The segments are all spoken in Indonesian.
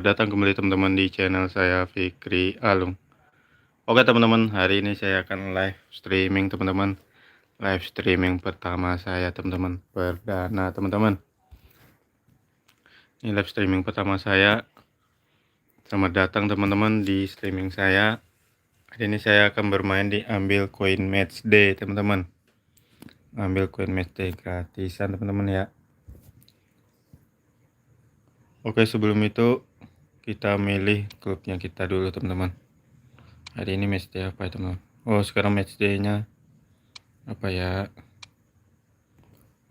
Datang kembali teman-teman di channel saya Fikrialung. Oke teman-teman, hari ini saya akan live streaming teman-teman. Live streaming pertama saya teman-teman, perdana teman-teman. Ini live streaming pertama saya. Selamat datang teman-teman di streaming saya. Hari ini saya akan bermain di Ambil Koin Matchday teman-teman. Ambil Koin Matchday gratisan teman-teman ya. Oke, sebelum itu kita milih klubnya kita dulu teman-teman. Hari ini matchday apa ya teman-teman? Oh, sekarang matchday-nya apa ya?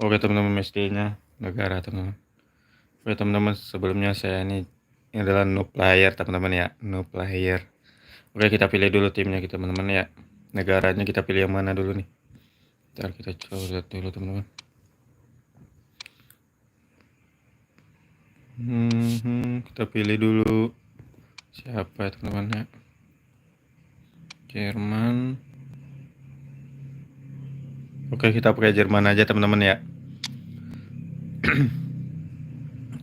Oke teman-teman, matchday-nya negara teman-teman. Oke teman-teman, sebelumnya saya ini adalah noob player teman-teman ya, noob player. Oke, kita pilih dulu timnya kita teman-teman ya. Negaranya kita pilih yang mana dulu nih? Ntar kita coba lihat dulu teman-teman. Kita pilih dulu siapa ya teman-teman ya. Jerman. Oke, kita pakai Jerman aja teman-teman ya.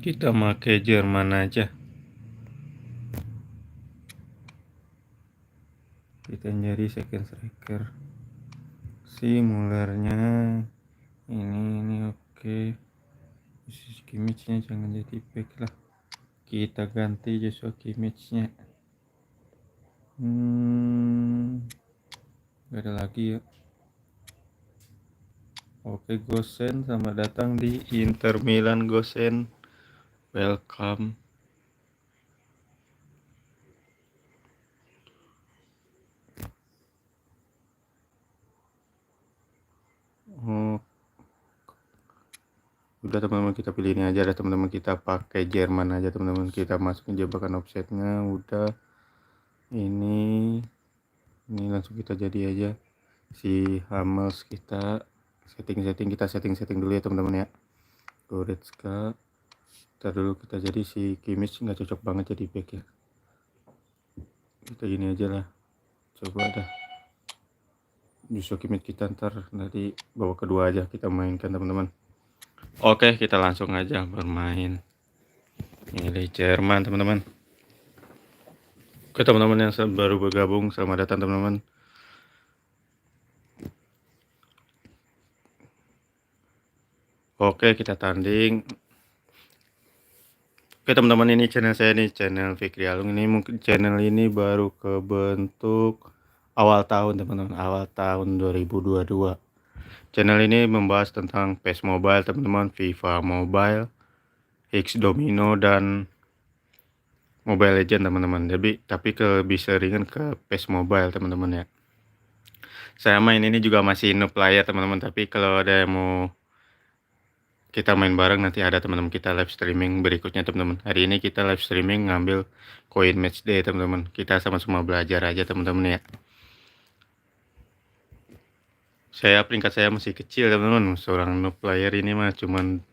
Kita pakai Jerman aja. Kita nyari second striker. Simulernya ini oke. Kimmich-nya jangan jadi back lah. Kita ganti Joshua Kimmich-nya. Gak ada lagi ya. Oke, Gosen, selamat datang di Inter Milan Gosen. Welcome. Udah teman-teman, kita pilih ini aja teman-teman, kita pakai Jerman aja teman-teman. Kita masukin jebakan offsetnya udah. Ini langsung kita jadi aja si Hamels. Kita setting dulu ya teman-teman ya. Goretzka. Kita dulu kita jadi si Kimmich nggak cocok banget jadi back ya. Kita gini aja lah. Coba dah. Justru Kimmich kita ntar dari babak kedua aja kita mainkan teman-teman. Oke, kita langsung aja bermain. Milih Jerman teman-teman. Oke teman-teman yang baru bergabung, selamat datang teman-teman. Oke, kita tanding. Oke teman-teman, ini channel saya nih, channel fikrialung. Ini mungkin channel ini baru kebentuk awal tahun teman-teman, awal tahun 2022. Channel ini membahas tentang PES Mobile teman-teman, FIFA Mobile, X Domino, dan Mobile Legend teman-teman. Tapi lebih seringan ke PES Mobile teman-teman ya. Saya main ini juga masih noob player teman-teman, tapi kalau ada yang mau kita main bareng nanti ada teman-teman kita live streaming berikutnya teman-teman. Hari ini kita live streaming ngambil koin matchday teman-teman. Kita sama-sama belajar aja teman-teman ya. Peringkat saya masih kecil teman-teman. Seorang noob player ini mah cuman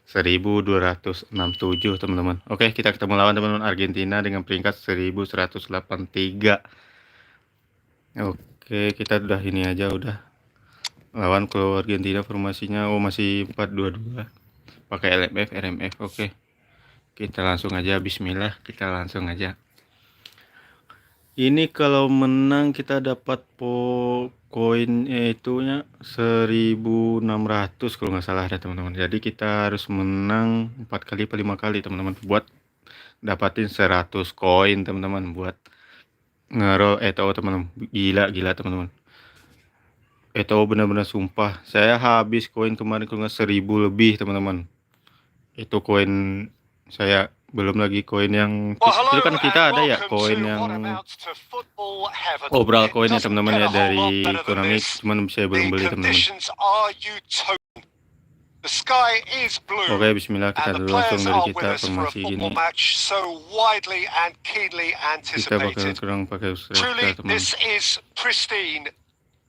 1267 teman-teman. Oke, kita ketemu lawan teman-teman Argentina dengan peringkat 1183. Oke, kita udah ini aja udah. Lawan kalau Argentina formasinya masih 4-2-2. Pakai LMF, RMF. Oke. Kita langsung aja, bismillah, kita langsung aja. Ini kalau menang kita dapat koin itunya 1600 kalau nggak salah ada teman-teman. Jadi kita harus menang 4 kali atau 5 kali teman-teman buat dapatin 100 koin teman-teman, buat ngerol teman-teman. Gila teman-teman. Benar-benar sumpah. Saya habis koin kemarin kalau nggak 1000 lebih teman-teman. Itu koin saya, belum lagi koin yang itu kan kita ada ya koin yang obral koinnya teman-teman ya dari Konami, cuman saya belum beli teman-teman. Oke, bismillah, kita langsung dari kita formasi gini. Kita bakal kurang pakai striker teman.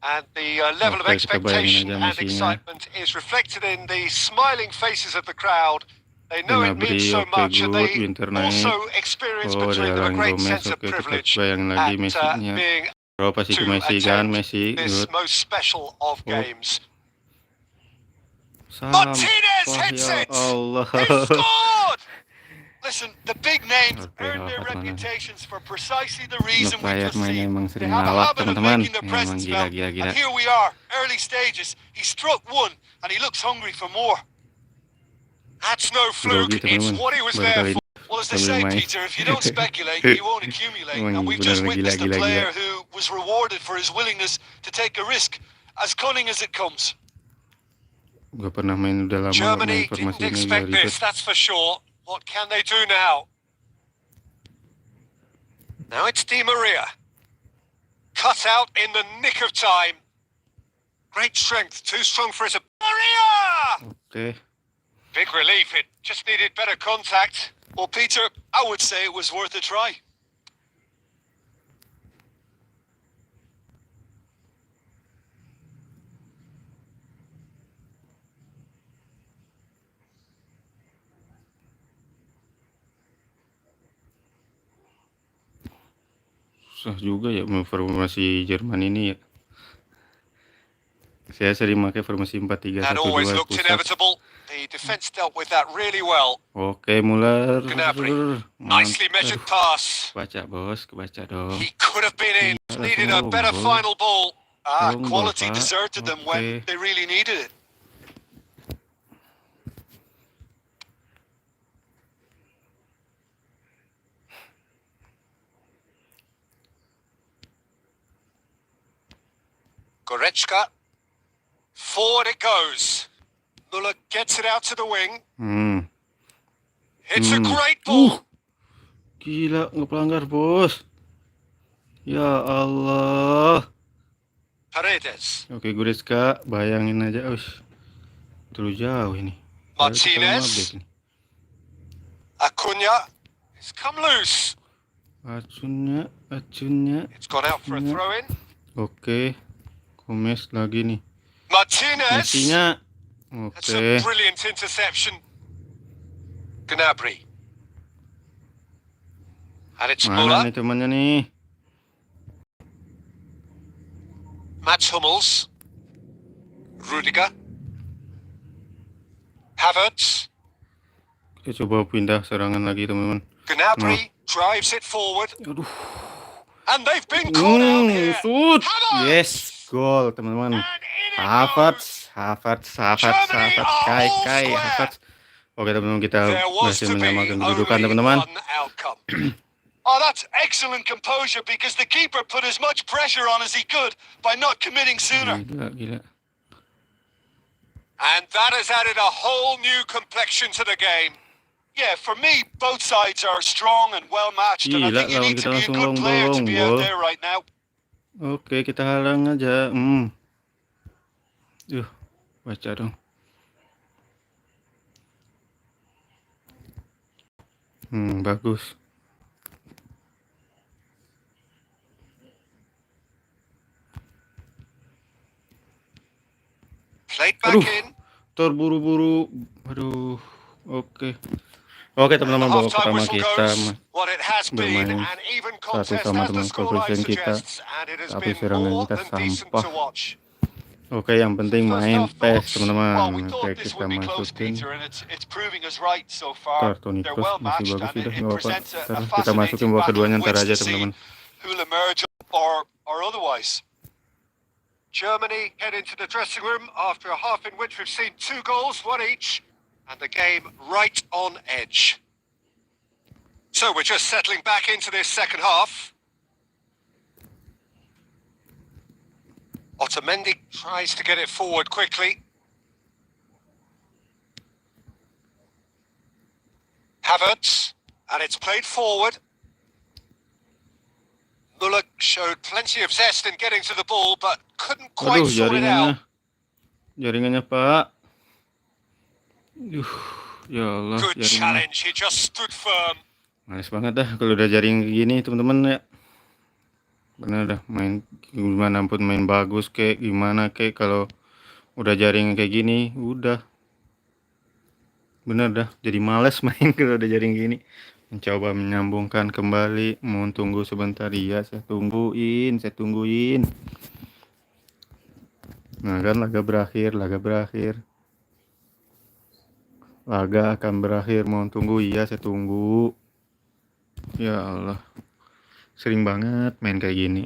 And the level of expectation and excitement is reflected in the smiling faces of the crowd. They know it means so much, and they also experience between them a great sense of privilege at being to this most special of games. Martinez hits it! He scored! Listen, the big names earn their reputations for precisely the reason we just seen. They have a habit of making their presence felt. And here we are, early stages. He struck one, and he looks hungry for more. That's no fluke. It's what he was there for. Well, as they say, Peter, if you don't speculate, you won't accumulate. And we've just witnessed a player who was rewarded for his willingness to take a risk, as cunning as it comes. Gak pernah main udah lama. Germany didn't expect this, that's for sure. What can they do now? Now it's Di Maria. Cut out in the nick of time. Great strength, too strong for his... Maria! Okay. Big relief, it just needed better contact. Well, Peter, I would say it was worth a try. Susah juga ya formasi Jerman ini ya. Saya sering pakai formasi 4-3-1-2 pusat. The defense dealt with that really well. Oke, Muller. Nicely measured pass. Kebaca, bos, kebaca dong. He could have been in. Needed a better final ball. Quality deserted them when they really needed it. Goretzka. Forward it goes. Muller gets it out to the wing. It's a great ball. Gila, nggak pelanggar, bos. Ya Allah. Paredes. Oke, Goretzka, bayangin aja, terlalu jauh ini. Martinez. Acuna. It's come loose. Acunnya. It's gone out for a throw in. Oke. Gomez lagi nih. Martinez. That's a Oke. brilliant interception. Gnabry. And it's Mana Muller. nih temannya nih? Mats Hummels. Rudiger. Havertz. Kita coba pindah serangan lagi, teman-teman. Gnabry drives it forward. Aduh. And they've been caught out here. Shoot. Havertz. Yes, gol, teman-teman. Havertz. Kai Havertz. Oke, teman-teman, kita berhasil menyamakan kedudukan, teman-teman. Oh, that's excellent composure because the keeper put as much pressure on as he could by not committing sooner. Gila. And that has added a whole new complexion to the game. Yeah, for me, both sides are strong and well matched, and I think you need to be a good player to be out there right now. Oke, kita halang aja. Baca dong. Bagus. Played back in. Terburu-buru. Aduh. Oke, teman-teman, babak pertama kita bermain 1-1 teman koefisien kita, tapi serangan kita sampah. Oke, yang penting main PES, teman-teman. Oke, kita masukin Kartonikos, masih bagus sudah, nggak apa-apa. Kita masukin babak keduanya ntar aja, teman-teman. Germany head into the dressing room after a half in which we've seen 2 goals, 1 each, and the game right on edge. So we're just settling back into this second half. Otamendi tries to get it forward quickly. Havertz, and it's played forward. Muller showed plenty of zest in getting to the ball, but couldn't quite sort it out. Jaringannya, Pak. Ya Allah. Good challenge, he just stood firm. Males banget dah kalau udah jaring gini, teman-teman ya. Bener dah, main gimana pun main bagus kayak gimana kayak, kalau udah jaring kayak gini, udah. Bener dah, jadi males main kalau udah jaring gini. Mencoba menyambungkan kembali, mau tunggu sebentar, ya saya tungguin. Nah kan, laga berakhir. laga akan berakhir. Mohon tunggu. Iya, saya tunggu. Ya Allah, sering banget main kayak gini.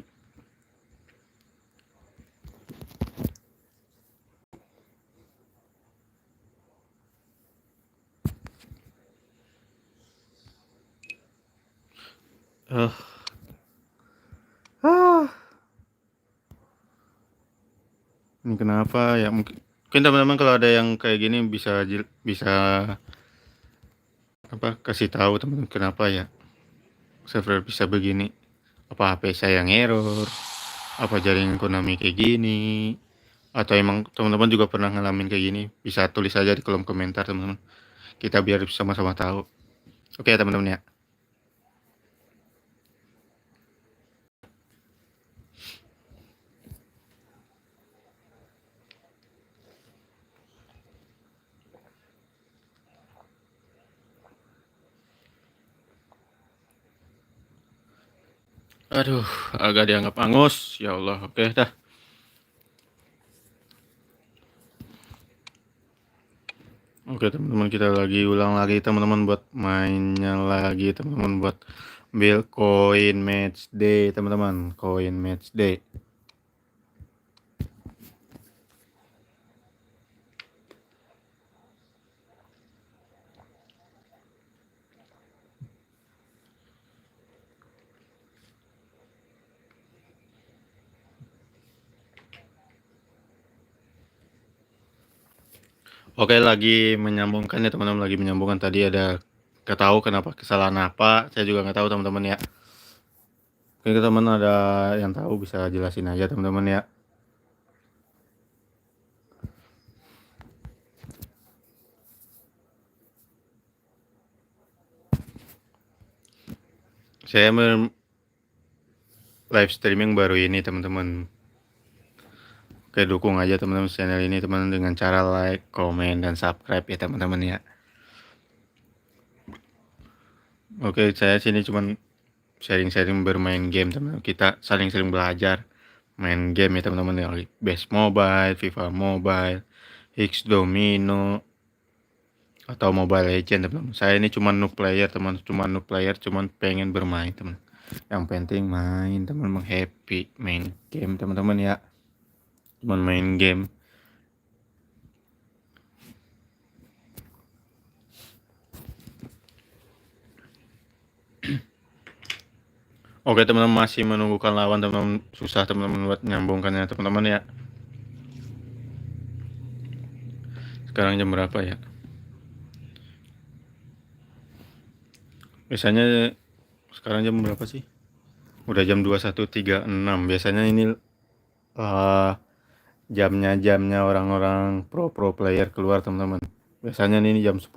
Ini kenapa ya? Mungkin teman-teman kalau ada yang kayak gini bisa apa, kasih tahu teman-teman kenapa ya server bisa begini. Apa HP saya yang error? Apa jaringan Konami kayak gini? Atau emang teman-teman juga pernah ngalamin kayak gini? Bisa tulis aja di kolom komentar teman-teman. Kita biar sama-sama tahu. Oke ya teman-teman ya. Aduh, agak dianggap angus. Ya Allah, oke dah. Oke teman-teman, kita lagi ulang lagi teman-teman buat mainnya lagi teman-teman, buat ambil koin Matchday teman-teman, koin Matchday. Oke, lagi menyambungkan ya teman-teman, lagi menyambungkan. Tadi ada nggak tahu kenapa, kesalahan apa, saya juga nggak tahu teman-teman ya. Oke teman-teman, ada yang tahu bisa jelasin aja teman-teman ya. Saya live streaming baru ini teman-teman. Oke, dukung aja teman-teman channel ini teman-teman dengan cara like, komen, dan subscribe ya teman-teman ya. Oke, saya sini cuman sharing-sharing bermain game teman-teman. Kita saling belajar main game ya teman-teman ya. Best Mobile, FIFA Mobile, X Domino, atau Mobile Legend teman-teman. Saya ini cuma noob player teman, cuman pengen bermain teman. Yang penting main teman-teman, happy main game teman-teman ya. Cuman main game. Oke teman-teman, masih menunggukan lawan teman-teman. Susah teman-teman buat nyambungkannya teman-teman ya. Sekarang jam berapa ya? Biasanya sekarang jam berapa sih? Udah jam 21.36. Biasanya ini jamnya orang-orang pro player keluar teman-teman. Biasanya ini jam 10.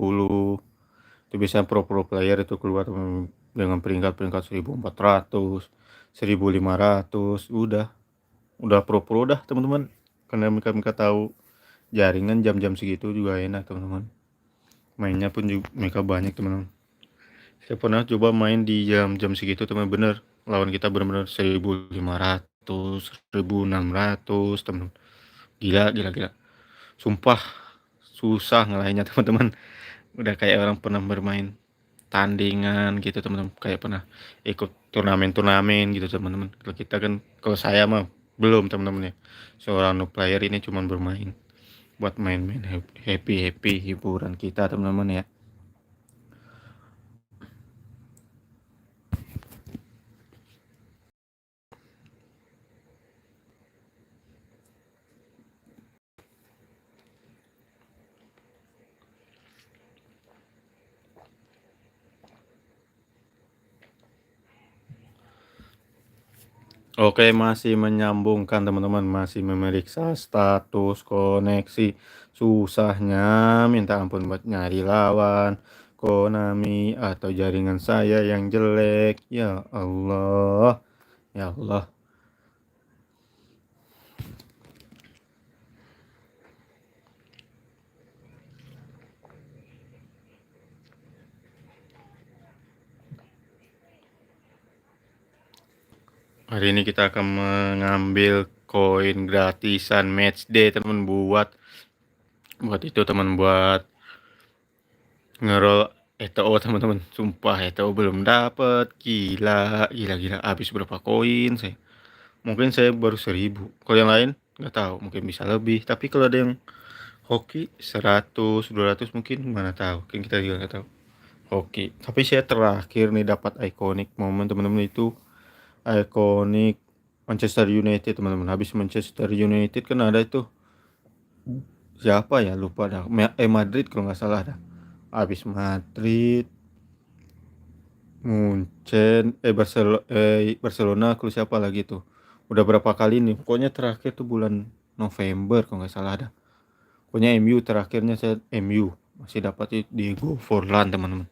Itu biasanya pro player itu keluar teman, dengan peringkat 1400, 1500. Udah pro dah teman-teman. Karena mereka tahu jaringan jam-jam segitu juga enak teman-teman. Mainnya pun juga mereka banyak teman-teman. Saya pernah coba main di jam-jam segitu teman, bener lawan kita bener-bener 1500, 1600 teman. Gila. Sumpah susah ngalahinnya teman-teman. Udah kayak orang pernah bermain tandingan gitu teman-teman, kayak pernah ikut turnamen gitu teman-teman. Kalau kita kan, kalau saya mah belum teman-teman ya. Seorang noob player ini cuma bermain buat main-main happy hiburan kita teman-teman ya. Oke, masih menyambungkan teman-teman, masih memeriksa status koneksi. Susahnya minta ampun buat nyari lawan Konami atau jaringan saya yang jelek. Ya Allah, ya Allah. Hari ini kita akan mengambil koin gratisan Matchday teman, buat itu teman, buat ngerol ETO teman-teman, sumpah ETO belum dapet, gila, habis berapa koin saya, mungkin saya baru 1000, kalau yang lain nggak tahu, mungkin bisa lebih, tapi kalau ada yang hoki 100, 200 mungkin, mana tahu, kan kita juga nggak tahu hoki. Tapi saya terakhir nih dapat iconik momen teman-teman, itu iconik Manchester United teman-teman. Habis Manchester United kan ada itu siapa ya, lupa dah, Madrid kalau nggak salah dah. Habis Madrid, Munchen, Barcelona, kalau siapa lagi tuh, udah berapa kali nih, pokoknya terakhir tuh bulan November kalau nggak salah dah. Pokoknya MU terakhirnya, saya MU masih dapat di Go for Land teman-teman.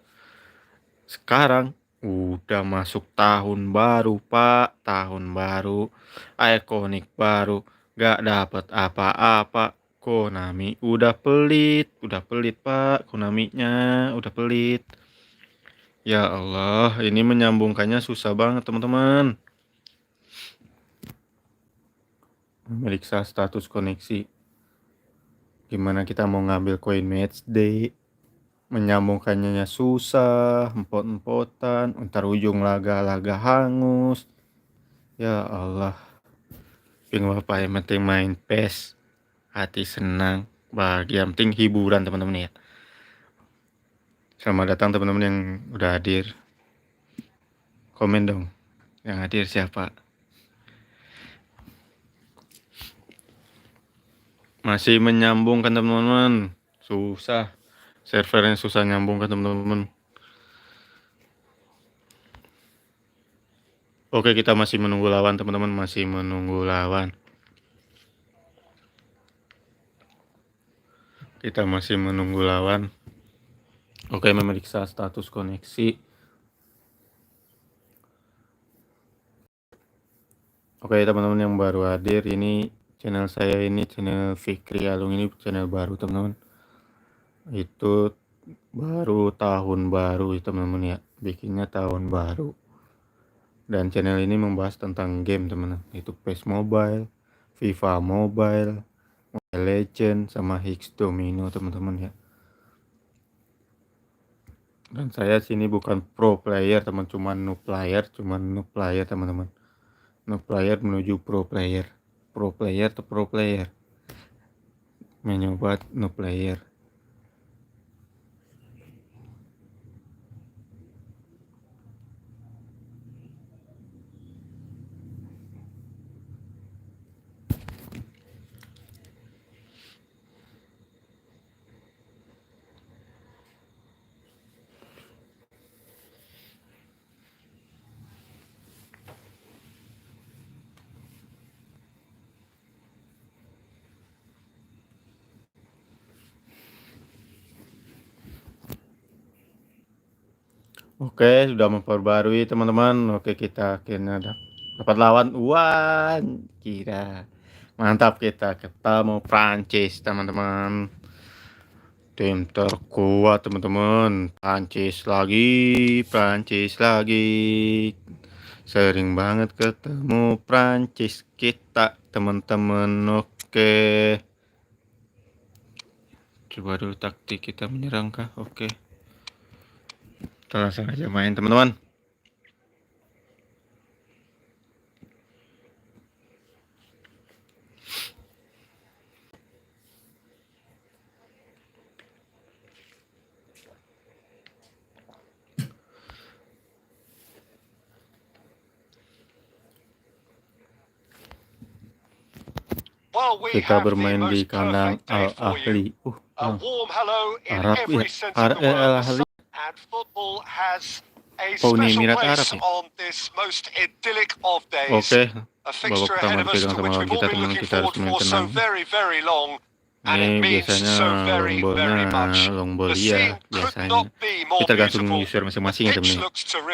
Sekarang udah masuk tahun baru pak, tahun baru, ikonik baru, gak dapat apa-apa. Konami udah pelit pak, Konaminya udah pelit. Ya Allah, ini menyambungkannya susah banget teman-teman. Memeriksa status koneksi, gimana kita mau ngambil koin Matchday, menyambungkannya susah, empot-empotan, ntar ujung laga hangus. Ya Allah, ping bapak yang penting main PES, hati senang, bahagia, yang penting hiburan teman-teman ya. Selamat datang teman-teman yang udah hadir, komen dong yang hadir siapa. Masih menyambung kan teman-teman, susah, servernya susah nyambung kan teman-teman. Oke, kita masih menunggu lawan teman-teman, masih menunggu lawan. Kita masih menunggu lawan. Oke, memeriksa status koneksi. Oke teman-teman yang baru hadir, ini channel saya, ini channel Fikrialung, ini channel baru teman-teman. Itu baru tahun baru ya teman-teman ya, bikinnya tahun baru. Dan channel ini membahas tentang game teman-teman, itu PES Mobile, FIFA Mobile, Mobile Legend, sama Higgs Domino teman-teman ya. Dan saya sini bukan pro player teman, cuman noob player teman-teman. Noob player menuju pro player atau pro player, mencoba noob player. Oke, sudah memperbarui teman-teman. Oke, kita akhirnya dapat lawan. Wah, kira mantap, kita ketemu Prancis teman-teman. Tim terkuat teman-teman. Prancis lagi. Sering banget ketemu Prancis kita teman-teman. Oke. Coba dulu taktik kita menyerang kah? Oke. Kita langsung aja main teman-teman. Kita bermain di kandang Al-Ahli. Arab ya, Al-Ahli. Emirat Arab ya. Oke, babak pertama dipegang sama lawan kita teman, kita harus main tenang. Ini biasanya long ball ya, biasanya. Kita gantung user masing-masing ya teman.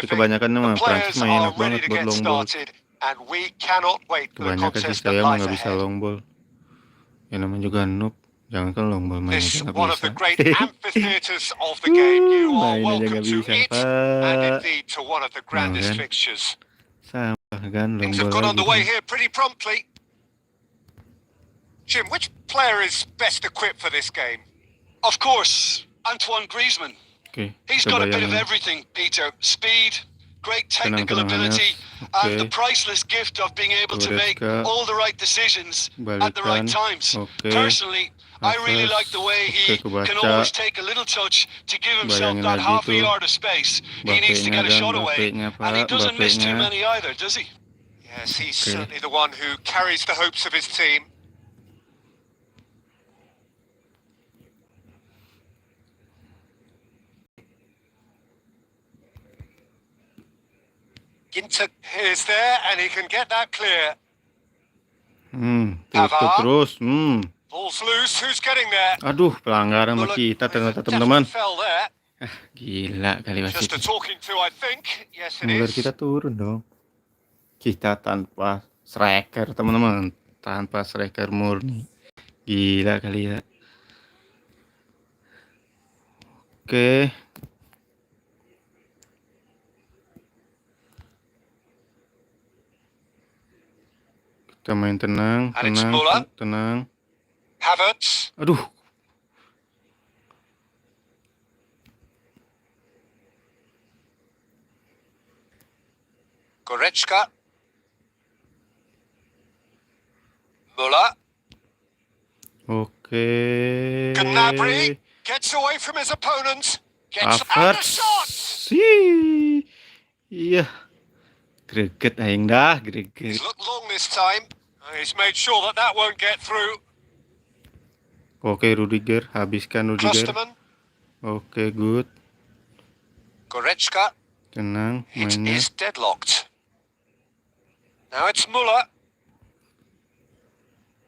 Kebanyakan mah Prancis main enak banget buat long ball. Kebanyakan sih saya mah nggak bisa long ball. Ya namanya juga noob, jangan kan long ball main aja nggak bisa. Main aja nggak bisa pak. Sampah kan long ball lagi. Jim, which player is best equipped for this game? Of course, Antoine Griezmann. He's got a bit of everything, Peter. Speed, great technical ability, and the priceless gift of being able to make all the right decisions at the right times. Personally, I really like the way he can always take a little touch to give himself that half a yard of space. He needs to get a shot away, and he doesn't miss too many either, does he? Yes, he's certainly the one who carries the hopes of his team. Ginter is there, and he can get that clear. Terus. Ball's loose. Who's getting there? Aduh, pelanggaran sama kita ternyata teman-teman. Gila kali wasit. Just a talking to, I think. Yes, it Mulut is. kita turun dong. Kita tanpa striker teman-teman, tanpa striker murni. Gila kali ya. Oke. Kita main tenang. Havertz. Aduh. Goretzka. Müller. Oke. Gnabry gets away from his opponent. Gets out the shot. Iya. Greget aing dah, greget. He's looked long this time. He's made sure that won't get through. Oke, Rudiger, habiskan Rudiger. Oke, good. Goretzka. Tenang, It mainnya. is deadlocked. Now it's Müller.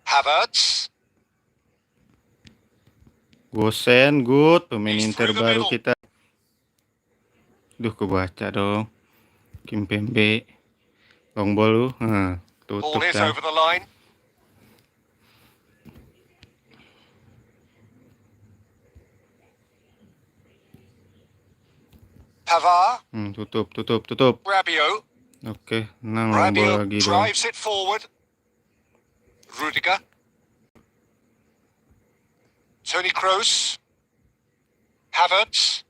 Havertz. Gosen, good. Pemain Inter baru kita. Duh, kebaca dong. Kimpembe. Long ball lu. Tutup Ball is kan. over the line. Pavard. Tutup. Rabiot. Oke, long ball lagi dong. Drives it forward. Rudiger. Toni Kroos. Havertz.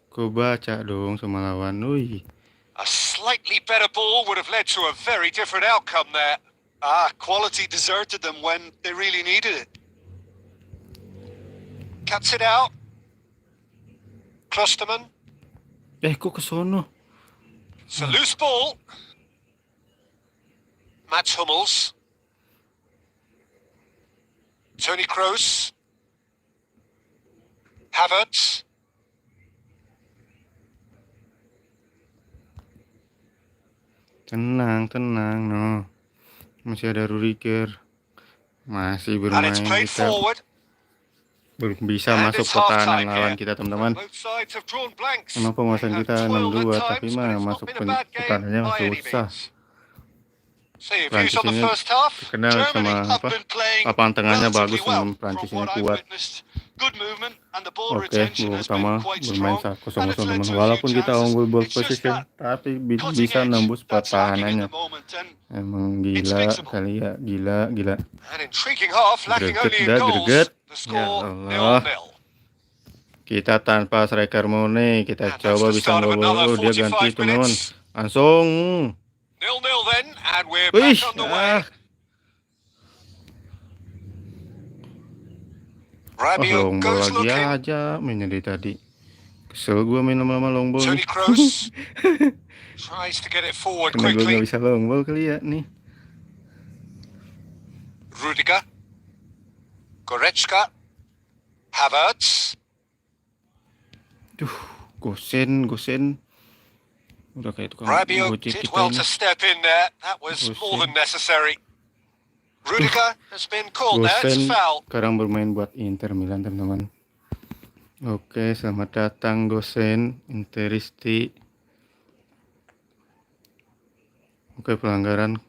Kebaca dong sama lawan. Wih. A slightly better ball would have led to a very different outcome there. Quality deserted them when they really needed it. Cuts it out. Klosterman. Kok ke sono? It's a loose ball. Mats Hummels. Toni Kroos. Havertz. Tenang, no. Masih ada Rudiger. Masih bermain kita. Belum bisa masuk pertahanan lawan kita, teman-teman. Emang penguasaan kita 6-2, tapi mah masuk pertahanannya susah. Prancis ini terkenal sama lapangan tengahnya bagus, Prancis ini kuat. Oke, gol pertama bermain 0-0 teman. Walaupun kita unggul ball position, tapi bisa nembus pertahanannya. Emang gila kali ya, gila. Greget. Ya Allah. Kita tanpa striker murni, kita coba bisa ngobol. Dia ganti teman-teman. Langsung. 0-0 then, and we're back on the way. Long ball lagi aja mainnya dari tadi. Kesel gue main lama-lama long ball. Toni Kroos tries to get it forward quickly. Gue gak bisa long ball kali ya nih. Rudiger. Goretzka. Havertz. Gosen. Udah kayak tukang gojek kita well to step in there. That was more than necessary. Rudiger has been called there. It's foul. Sekarang bermain buat Inter Milan, teman-teman. Oke, selamat datang Gosen, Interisti. Oke, pelanggaran.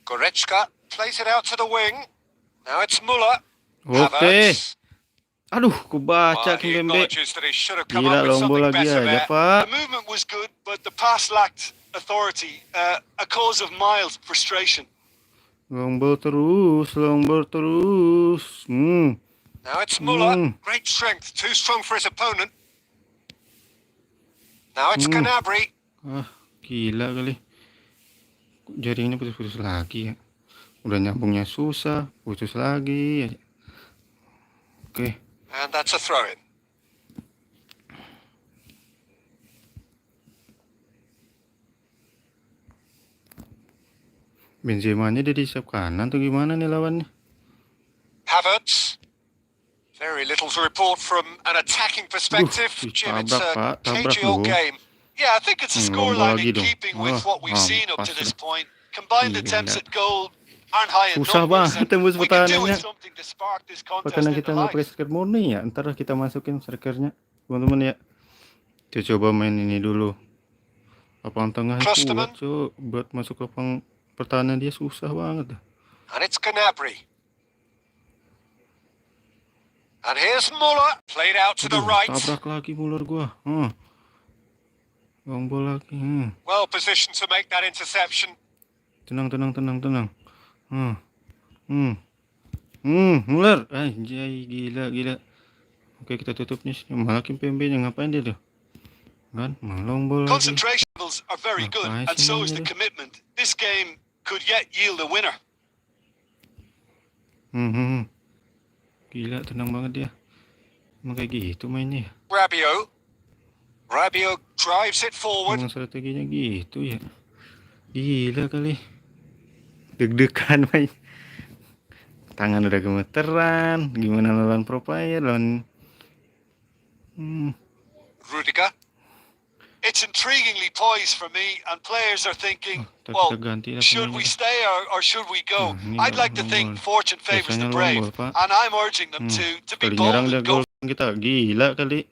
Goretzka plays it out to the wing. Now it's Müller. Oke. Aduh, kubaca Kimpembe. Gila, long ball lagi aja, Pak. The movement was good, but the pass lacked authority, a cause of mild frustration. long ball terus. Now it's Muller. Great strength. Too strong for his opponent. Now it's Gnabry. Gila kali. Jaringnya putus-putus lagi ya. Udah nyambungnya susah, putus lagi. Oke. And that's a throw-in. Benzema-nya dia di sayap kanan tuh gimana nih lawannya? Havertz. Very little to report from an attacking perspective. Jim, it's a cagey old game. Yeah, I think it's a scoreline in keeping with what we've seen up to this point. Combined attempts at goal aren't high in susah numbers. banget tembus We could do with pertahanannya. something to spark this contest Karena into kita nggak pakai life. striker murni ya. Ntar kita masukin strikernya, teman-teman ya. Kita coba main ini dulu. Lapang tengah itu kuat, buat masuk lapang pertahanan dia susah banget. And it's Gnabry. And here's Muller, played out to the right. Tabrak lagi Muller gua. Long ball lagi. Well positioned to make that interception. Tenang. Muller. Anjay, gila. Oke, kita tutup nih. Malah Kim Pembe-nya ngapain dia tuh? Kan, long ball lagi. Concentration levels are very good, and so is the commitment. This game could yet yield a winner. Gila, tenang banget dia. Emang kayak gitu mainnya. Rabiot drives it forward. Emang strateginya gitu ya. Gila kali. Deg-degan main. Tangan udah gemeteran. Gimana lawan pro player, lawan Rudiger. It's intriguingly poised for me, and players are thinking, well, should we stay or should we go? I'd like to think fortune favors the brave, and I'm urging them to be bold and go. Kita gila kali.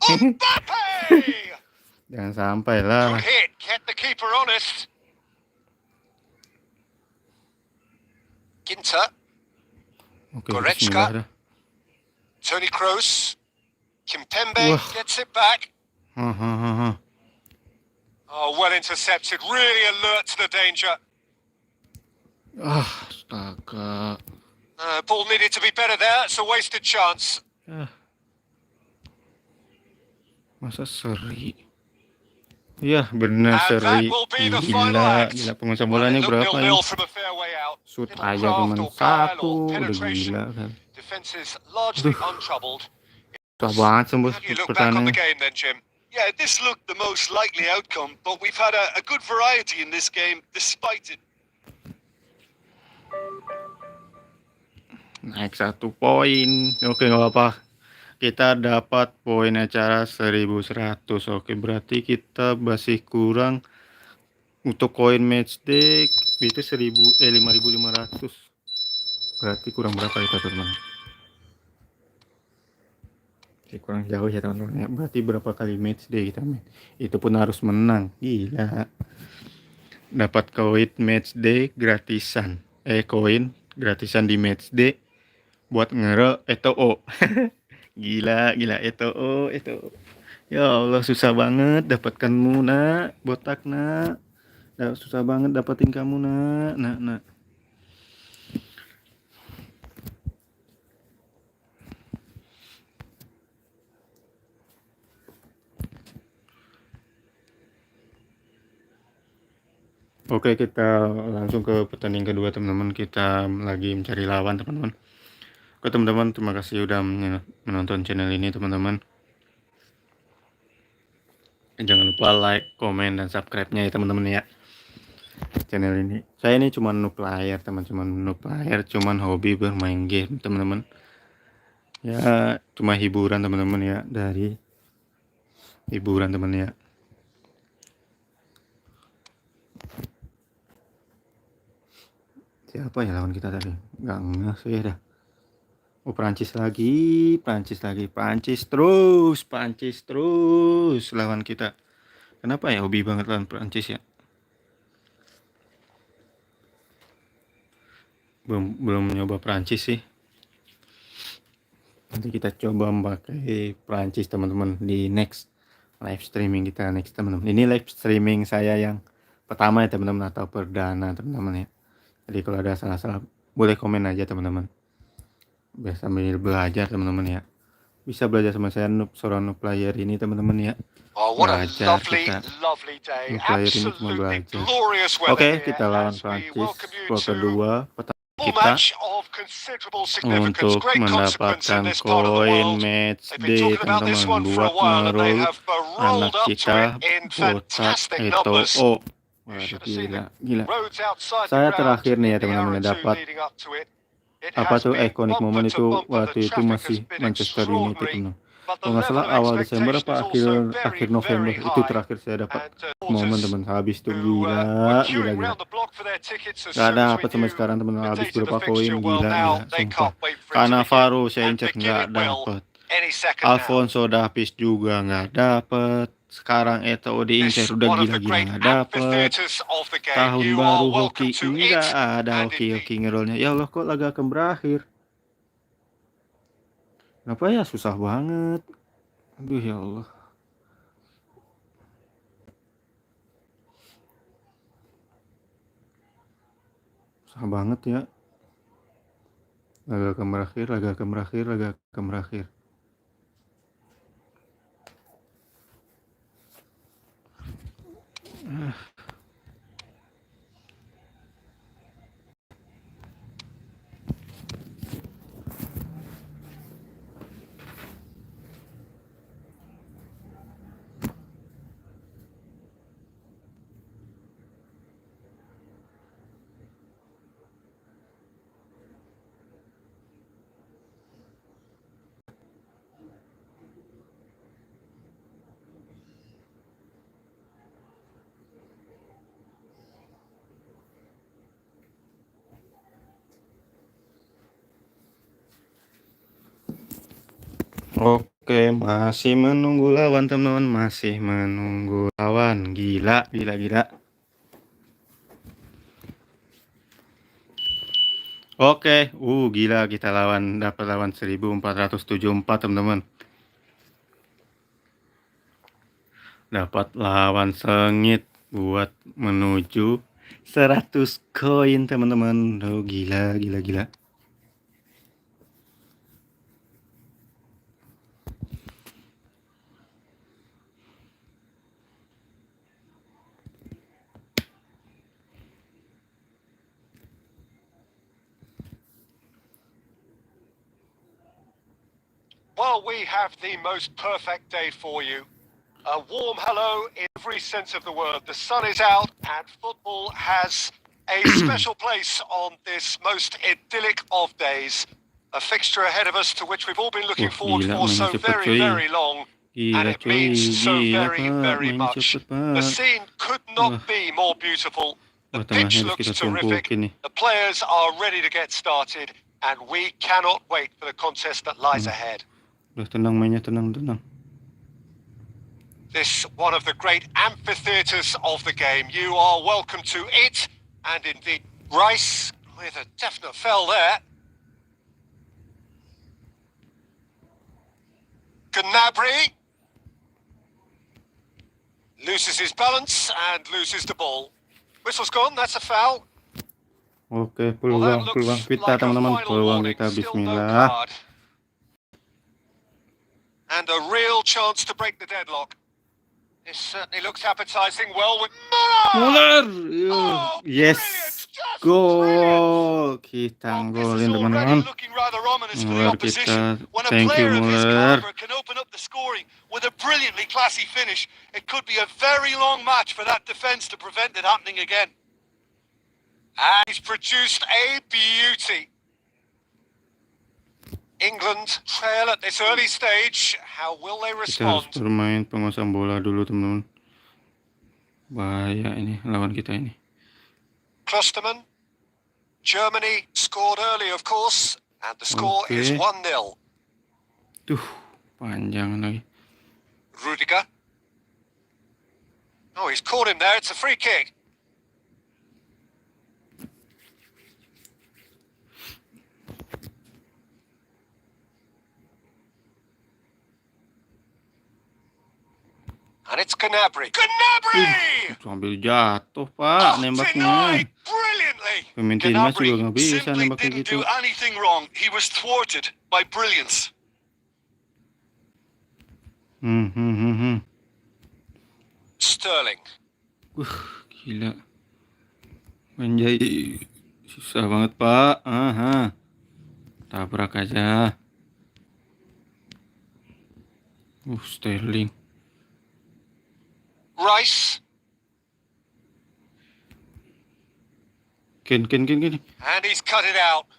Jangan sampai lah. Good hit, kept the keeper honest. Ginter. Goretzka. Toni Kroos. Kimpembe gets it back. Oh, well intercepted. Really alert to the danger. Astaga. Ball needed to be better there. It's a wasted chance. Masa seri? Ya, benar seri. Gila pengusaha bolanya berapa ya? Shoot aja cuma 1. Udah gila kan. Susah banget sembus pertahanannya. Yeah, this looked the most likely outcome, but we've had a good variety in this game, despite it. Naik 1 poin. Oke, nggak apa-apa. Kita dapat poin acara 1100. Oke, berarti kita masih kurang untuk koin matchday itu 5.500. Berarti kurang berapa itu, teman-teman? Kurang jauh ya teman-teman ya. Berarti berapa kali matchday kita main, itu pun harus menang. Gila, dapat koin matchday gratisan, koin gratisan di matchday buat ngero ETO. gila ETO. Ya Allah, susah banget dapatkanmu nak, botak nak. Susah banget dapetin kamu nak. Oke, kita langsung ke pertandingan kedua teman-teman. Kita lagi mencari lawan teman-teman. Oke teman-teman, terima kasih udah menonton channel ini teman-teman. Jangan lupa like, komen, dan subscribe-nya ya teman-teman ya. Channel ini, saya ini cuma noob player teman-teman, cuman hobi bermain game teman-teman. Ya, cuma hiburan teman-teman ya, dari hiburan teman ya. Siapa ya lawan kita tadi? Gak ngeh ya dah. Oh, Prancis terus lawan kita. Kenapa ya hobi banget lawan Prancis ya? Belum nyoba Prancis sih. Nanti kita coba pakai Prancis teman-teman di next live streaming kita teman-teman. Ini live streaming saya yang pertama ya teman-teman, atau perdana teman-teman ya. Jadi kalau ada salah-salah boleh komen aja teman-teman. Biar sambil belajar teman-teman ya. Bisa belajar sama saya seorang noob player ini teman-teman ya. Oh, what a Belajar lovely, kita. lovely day. Noob player ini cuma Absolutely belajar. glorious weather Oke, here kita lawan as we Prancis. welcome you Gol to kedua pertandingan a kita match of considerable significance, untuk great consequence in mendapatkan this part of the koin world. They've been Matchday talking about this teman-teman, one for a buat while and they ngerol have anak rolled up to it kita in botak fantastic itu. numbers. Oh, You waduh, should have seen the gila. roads outside the Saya ground terakhir nih in ya the teman-teman hour or two dapat leading up to it. It apa has tuh been ikonik bumper momen to itu bumper. The waktu itu traffic has masih been Manchester United extraordinary. teman. But the Kalau nggak level salah of awal Desember expectation apa is also akhir very, November very itu high. terakhir saya dapat And momen supporters teman. Habis itu who were queuing gila. round the block for their tickets as Gak soon as we dapat sampai knew sekarang teman, the habis date of the berapa fixture. koin, Well, now they sumpah. can't wait for it to Karena begin. Faro saya And incer begin nggak it will dapat. any second now. Alfonso Davies juga nggak dapet. Sekarang Eto'o diincer This udah one of the gila-gila great nggak dapet. amphitheaters of the game. Tahun You baru are welcome hoki to nggak it. ada And indeed, hoki ngerolnya. Ya Allah, kok laga akan berakhir? Kenapa ya, susah banget. Aduh ya Allah. Susah banget ya. Laga akan berakhir. Oke, masih menunggu lawan teman-teman, masih menunggu lawan. Gila. Oke, gila, kita dapat lawan 1474 teman-teman. Dapat lawan sengit buat menuju 100 koin teman-teman. Oh, gila. well, we have the most perfect day for you. A warm hello in every sense of the word. The sun is out and football has a special place on this most idyllic of days. A fixture ahead of us to which we've all been looking forward for so very, very long. And it means so very, very much. The scene could not be more beautiful. The pitch looks terrific. The players are ready to get started. And we cannot wait for the contest that lies ahead. Tenang. This one of the great amphitheaters of the game. You are welcome to it. And indeed, Rice with a definite fell there. Gnabry loses his balance and loses the ball. Whistle's gone, that's a foul. Oke, peluang kita teman-teman, peluang kita, bismillah. And a real chance to break the deadlock. This certainly looks appetizing. Well, with Muller, Oh, yes, brilliant, gol, kita Well, this golin is already teman-teman. looking rather ominous for the Muller opposition. kita, When a thank you player of his Muller. caliber can open up the scoring with a brilliantly classy finish, it could be a very long match for that defence to prevent it happening again. And he's produced a beauty. England trail at this early stage. How will they Kita harus respond? bermain penguasaan bola dulu teman-teman. Bahaya ini lawan kita ini. Klosterman. Germany scored early, of course, and the score is 1-0. Tuh, panjang lagi. Rudiger. Oh, he's caught him there. It's a free kick. And it's Gnabry. Gnabry! Sambil jatuh, Pak, nembaknya. Denied brilliantly. Pemain timnas juga nggak bisa simply nembak kayak didn't gitu. do anything wrong. He was thwarted by brilliance. Sterling. Gila. Anjay, susah banget Pak. Tabrak aja. Sterling. Rice. Ken. And he's cut it out.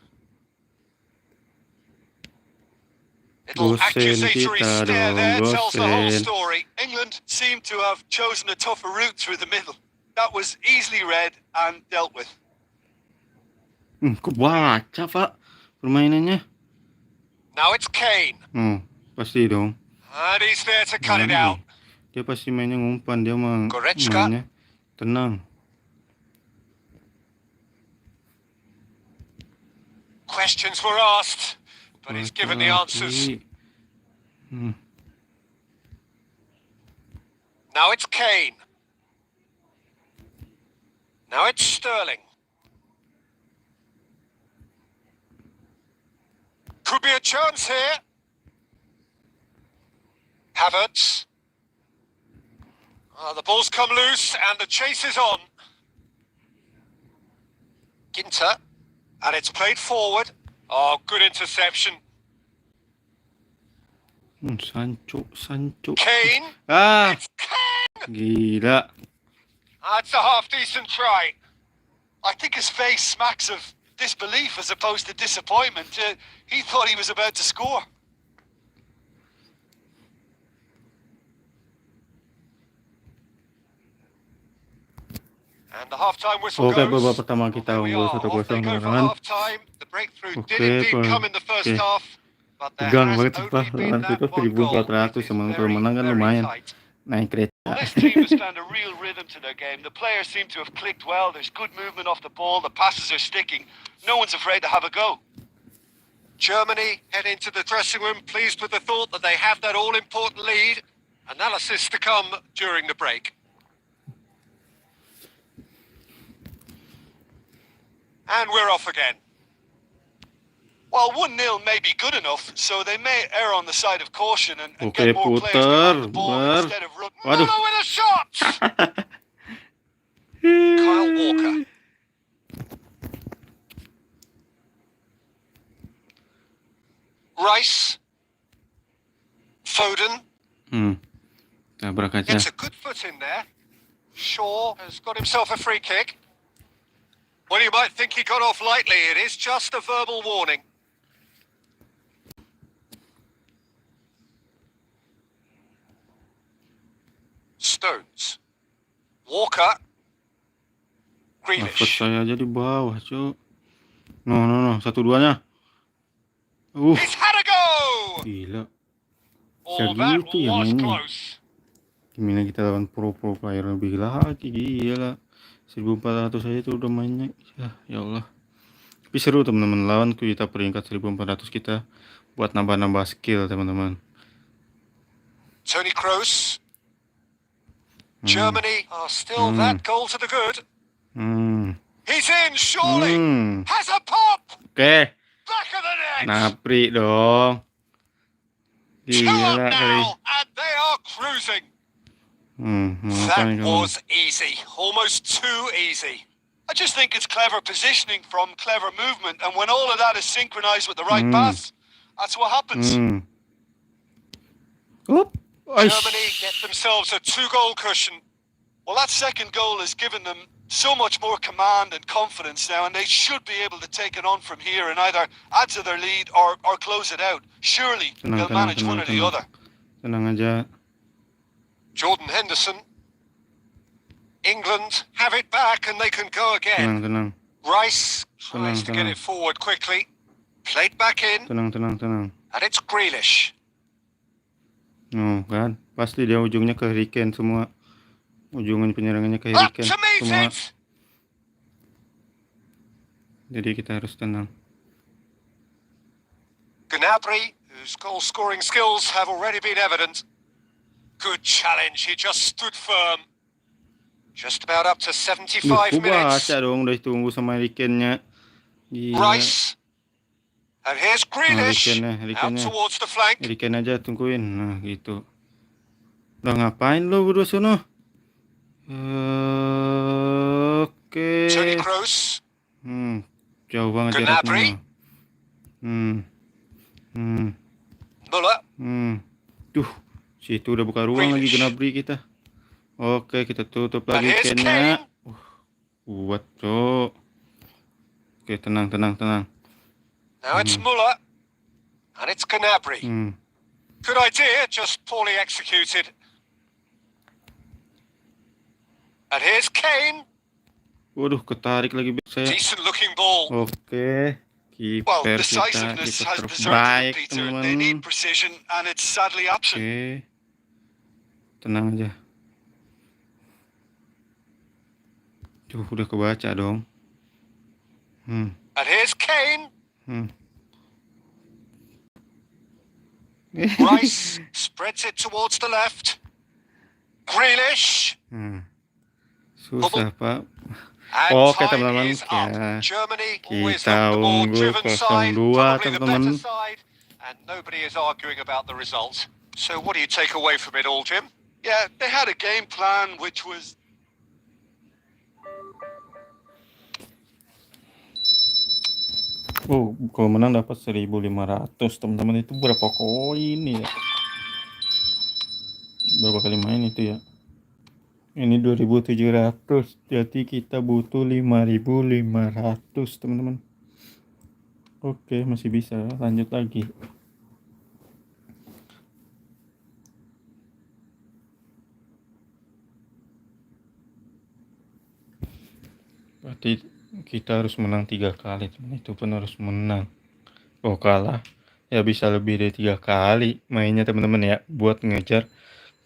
Little Gosen accusatory kita stare there dong, tells the whole Gosen. story. England seemed to have chosen a tougher route through the middle. That was easily read and dealt with. Kok baca Pak permainannya? Now it's Kane. Pasti dong. And he's there to cut it out. Dia pasti mainnya ngumpan, dia Goretzka. mainnya tenang. Questions were asked, but he's given the answers. Now it's Kane. Now it's Sterling. Could be a chance here. Havertz. The ball's come loose and the chase is on. Ginter. And it's played forward. Oh, good interception. Sancho. Kane. It's Kane. Gila. That's a half-decent try. I think his face smacks of disbelief as opposed to disappointment. He thought he was about to score. And the half-time whistle goes. Babak pertama kita unggul 1-0 teman-teman. The breakthrough did indeed come in the first half. But there Tegang has banget Pak, only been lawan that kita one goal. 1.400 It is kalau very, menang kan very lumayan. tight. Naik kereta. Well, this team has found a real rhythm to their game. The players seem to have clicked well. There's good movement off the ball. The passes are sticking. No one's afraid to have a go. Germany head into the dressing room pleased with the thought that they have that all-important lead. Analysis to come during the break. And we're off again. Well, 1-0 may be good enough, so they may err on the side of caution and get more players behind the ball instead of running. Muller with a shot! Kyle Walker. Rice. Foden. Tabrak aja. Gets a good foot in there. Shaw has got himself a free kick. Well, you might think he got off lightly. It is just a verbal warning. Stones. Walker. Grealish. Saya aja di bawah, Cuk. No. 1-2-nya. He's had a go! Gila. Oh, that Segitu ya was mainnya. close. Gimana kita lawan pro player lebih lagi, gila. 1400 aja itu udah mainnya. Ya Allah. Tapi seru teman-teman, lawan kita peringkat 1400 kita buat nambah-nambah skill teman-teman. Toni Kroos. Germany are still that goal to the good. He's in, surely. Has a pop. Oke. Back of the net. Napri dong. Gila Gila kali. and they are cruising. That was easy, almost too easy. I just think it's clever positioning from clever movement, and when all of that is synchronized with the right pass, that's what happens. Germany get themselves a 2-goal cushion. Well, that second goal has given them so much more command and confidence now, and they should be able to take it on from here and either add to their lead or close it out. Surely they'll manage one or the other. Tenang aja. Jordan Henderson. England have it back and they can go again. Tenang. Rice tries to get it forward quickly. Played back in. Tenang. And it's Grealish. Kan, pasti dia ujungnya ke Harry Kane semua. Ujungan penyerangannya ke Harry Kane semua. Jadi kita harus tenang. Gnabry, whose goal-scoring skills have already been evident. Good challenge, he just stood firm. Just about up to 75 Aku minutes. baca dong, udah ditunggu sama Hurricane-nya. Rice. And here's Grealish. Out Hurricane-nya. towards the flank. Hurricane aja tungguin. Nah, gitu. Udah ngapain lo berdua sono? Oke. Tony Kroos. Jauh banget Gnabry. jaraknya. Muller. Tuh, situ udah buka ruang lagi Gnabry kita. Oke, kita tutup lagi Kane-nya. Kuat, Cok. Oke, tenang. Now it's Muller. And it's Gnabry. Good idea, just poorly executed. And here's Kane. Waduh, ketarik lagi saya. Decent looking ball. Oke. Kiper kita terbaik, teman-teman. Oke. Tenang aja. Tuh, udah kebaca dong. And here's Kane. Rice spreads it towards the left. Grealish. Susah, Pak. Oke, teman-teman. Ya. Kita unggul 0-2, teman-teman. And nobody is arguing about the result. So what do you take away from it all, Jim? Yeah, they had a game plan which was kalau menang dapat 1.500, teman-teman. Itu berapa koin ya? Berapa kali main itu ya? Ini 2.700. Jadi kita butuh 5.500, teman-teman. Oke, masih bisa. Lanjut lagi. Berarti kita harus menang 3 kali, teman. Itu pun harus menang. Kalah ya bisa lebih dari 3 kali mainnya, teman-teman ya, buat ngejar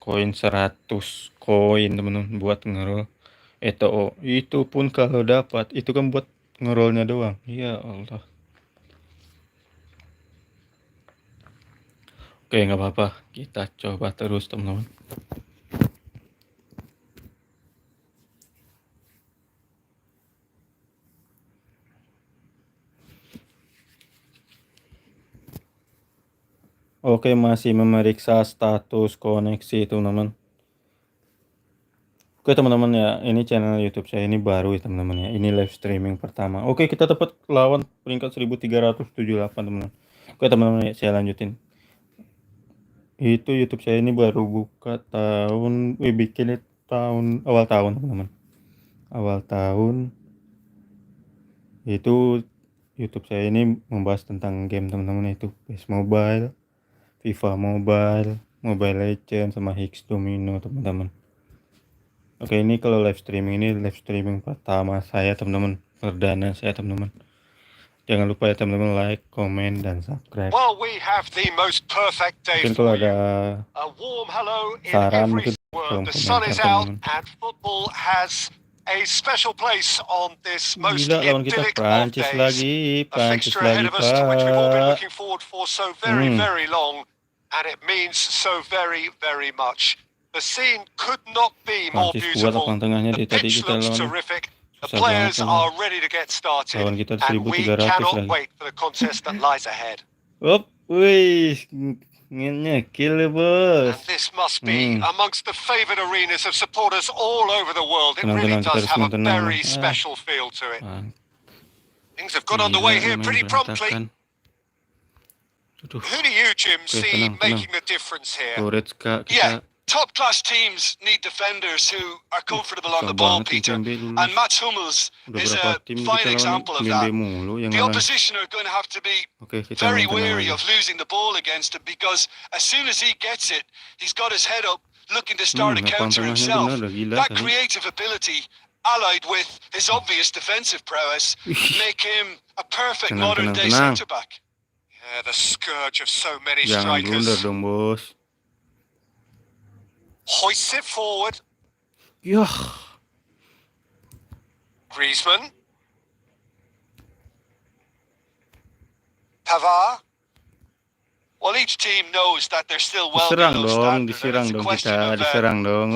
koin 100 koin, teman-teman, buat ngerol ETO. Itu pun kalau dapat, itu kan buat ngerolnya doang. Ya Allah. Oke, nggak apa-apa, kita coba terus, teman-teman. Oke, masih memeriksa status koneksi, teman-teman. Oke, teman-teman ya, ini channel YouTube saya ini baru ya, teman-teman ya. Ini live streaming pertama. Oke, kita dapat lawan peringkat 1378, teman-teman. Oke, teman-teman ya, saya lanjutin. Itu YouTube saya ini baru buka bikin awal tahun, teman-teman. Awal tahun itu YouTube saya ini membahas tentang game, teman-teman, itu PS Mobile, FIFA Mobile, Mobile Legends, sama Higgs Domino, teman-teman. Oke, ini kalau live streaming pertama saya, teman-teman, perdana saya, teman-teman. Jangan lupa ya, teman-teman, like, comment, dan subscribe. Mungkin kalau ada saran, mungkin kolom komentar, teman-teman. Gila, lawan kita Prancis lagi, Pak. And it means so very, very much. The scene could not be more beautiful. The pitch looks terrific. The players are ready to get started. And we cannot wait for the contest that lies ahead. Nge-kill, bos. And this must be amongst the favored arenas of supporters all over the world. It really does have a very special feel to it. Things have got underway here pretty promptly. Who do you, Jim, see making the difference here? Yeah, top-class teams need defenders who are comfortable on the ball, Peter. And Mats Hummels is a fine example of that. The opposition are going to have to be very wary of losing the ball against him, because as soon as he gets it, he's got his head up, looking to start a counter himself. That creative ability, allied with his obvious defensive prowess, make him a perfect modern-day centre-back. Yeah, the scourge of so many strikers. Jangan blunder dong, bos. Hoists it forward. Yah. Griezmann. Pavard. Well, each team knows that they're still well below standard. Diserang dong kita, diserang dong.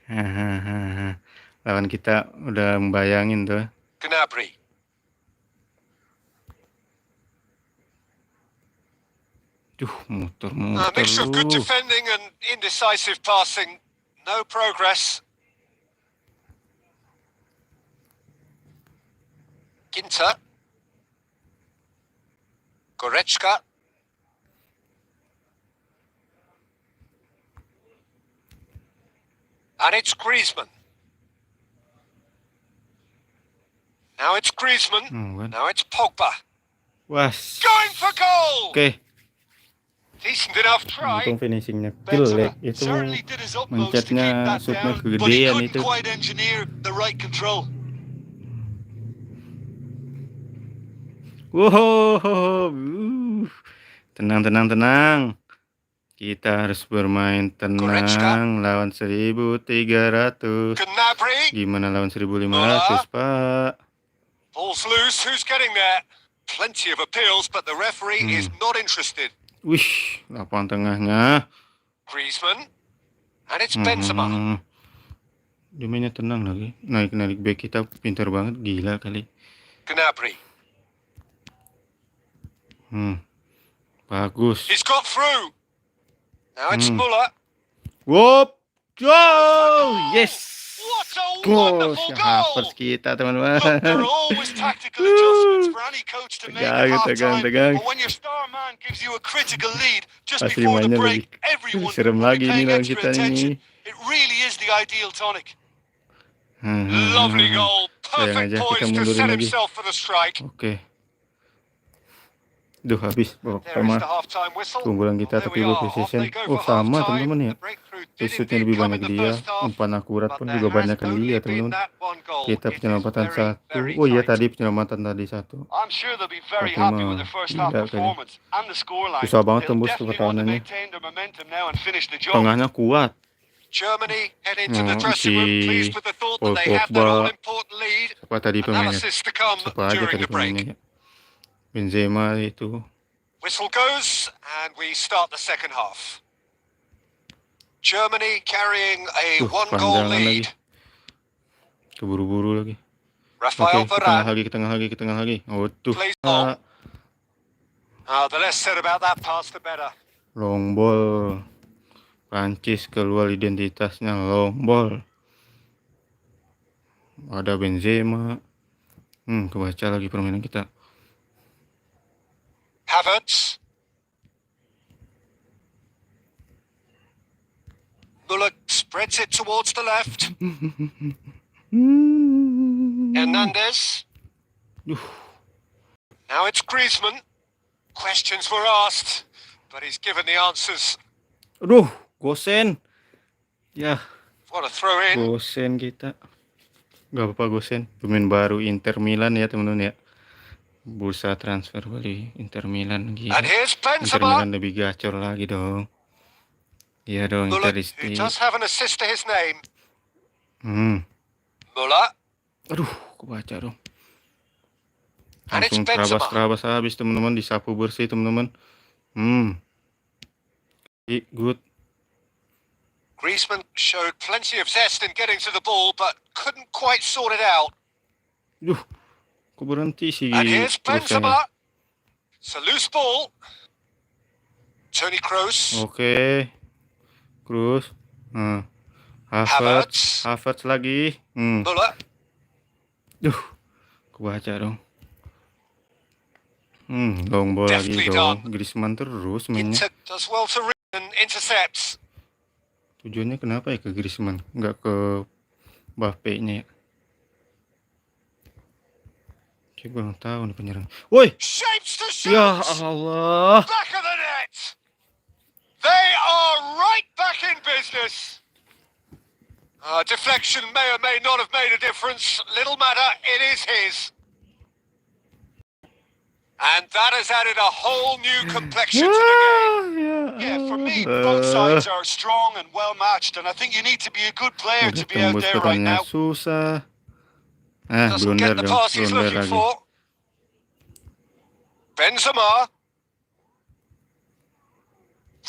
Hahaha. Lawan kita udah membayangin tuh. Gnabry. Muter A mixture of good lu. defending and indecisive passing. No progress. Ginter. Goretzka. And it's Griezmann. Now it's Griezmann. Kan? Now it's Pogba. Was. Going for goal! Oke. Decent enough try. Untung finishingnya jelek. Itu Certainly did his utmost to keep mencetnya that shootnya down, but he kegedean couldn't itu. quite engineer the right control. Wow. Tenang. Kita harus bermain tenang lawan 1.300. Gnabry. Gimana lawan 1.500, Pak? Ball's loose. Who's getting there? Plenty of appeals, but the referee is not interested. Wih, lapang tengahnya. Griezmann. And it's Benzema. Dia mainnya tenang lagi. Naik back kita pintar banget, gila kali. Gnabry. Bagus. He's got through. Now it's Muller. Wop! Goal! Yes! What a Goal! wonderful goal! Hapus kita, teman-teman. Look, there are always tactical adjustments for any coach to make at half-time. Tegang. But when your star man gives you a critical lead just Pasti before the mainnya break, lebih everyone serem will lagi be nih paying lawan extra kita attention. ini. It really is the ideal tonic. Lovely goal. Perfect aja, kita poise to mundurin set lagi. himself for the strike. Oke. Duh, habis There is sama the half-time whistle. keunggulan kita, There tapi we gue are. precision. Off they go for Sama half-time. teman-teman ya. The breakthrough did Shootnya indeed lebih come banyak in the dia. first half, Umpan akurat but pun there juga has banyak only dia, been teman-teman. that one goal. Kita It is penyelamatan very, satu. very Oh iya, tight. tadi penyelamatan tadi satu. I'm sure they'll be very Oke, happy mah. with the first half Gila kali. performance and the scoreline. Susah banget They'll tembus ke definitely want to pertahanannya. maintain their momentum now and finish the job. Tengahnya kuat. Germany head into the dressing room pleased with the thought that they have that Pogba. all-important lead. Siapa tadi pemainnya? Analysis to come Siapa aja during tadi the break. pemainnya? Benzema itu. Whistle goes and we start the second half. Germany carrying a one-goal Pandangan lagi. lead. Keburu-buru lagi. Rafael Oke, ke Varane tengah lagi. Oh, tuh. plays long. The less said about that pass, the better. Long ball. Prancis keluar identitasnya, long ball. Ada Benzema. Kebaca lagi permainan kita. Havertz. Muller spreads it towards the left. Hernandez. Now it's Griezmann. Questions were asked, but he's given the answers. Aduh, Gosen. Ya, What a throw in. Gosen kita. Gak apa-apa Gosen. Pemain baru Inter Milan ya teman-teman ya. Bursa transfer beli Inter Milan gitu. And here's Inter Benzema. Milan lebih gacor lagi dong. Iya dong, Muller, who Interisti. does have an assist to his name. Muller. Aduh, kebaca dong. And it's Langsung Benzema. terabas habis teman-teman, disapu bersih teman-teman. Good. Griezmann showed plenty of zest in getting to the ball, but couldn't quite sort it out. Kok berhenti sih? And here's Benzema. It's a loose ball. Toni Kroos. Oke. Kroos. Havertz lagi. Muller. Kebaca dong. Long ball lagi Deftly dong. done. Griezmann terus mainnya. Inter does well to read and intercepts. Tujuannya kenapa ya ke Griezmann, nggak ke Mbappe-nya ya? Kayak gue nggak tahu nih penyerang. Woi! Shapes to shoot. Ya Allah! Back of the net. They are right back in business. Deflection may or may not have made a difference. Little matter, it is his. And that has added a whole new complexion to the game. Yeah, for me, both sides are strong and well matched, and I think you need to be a good player to be out Tembus there right now. susah. Doesn't Blunder get the dong, pass he's blunder looking lagi. for. Benzema.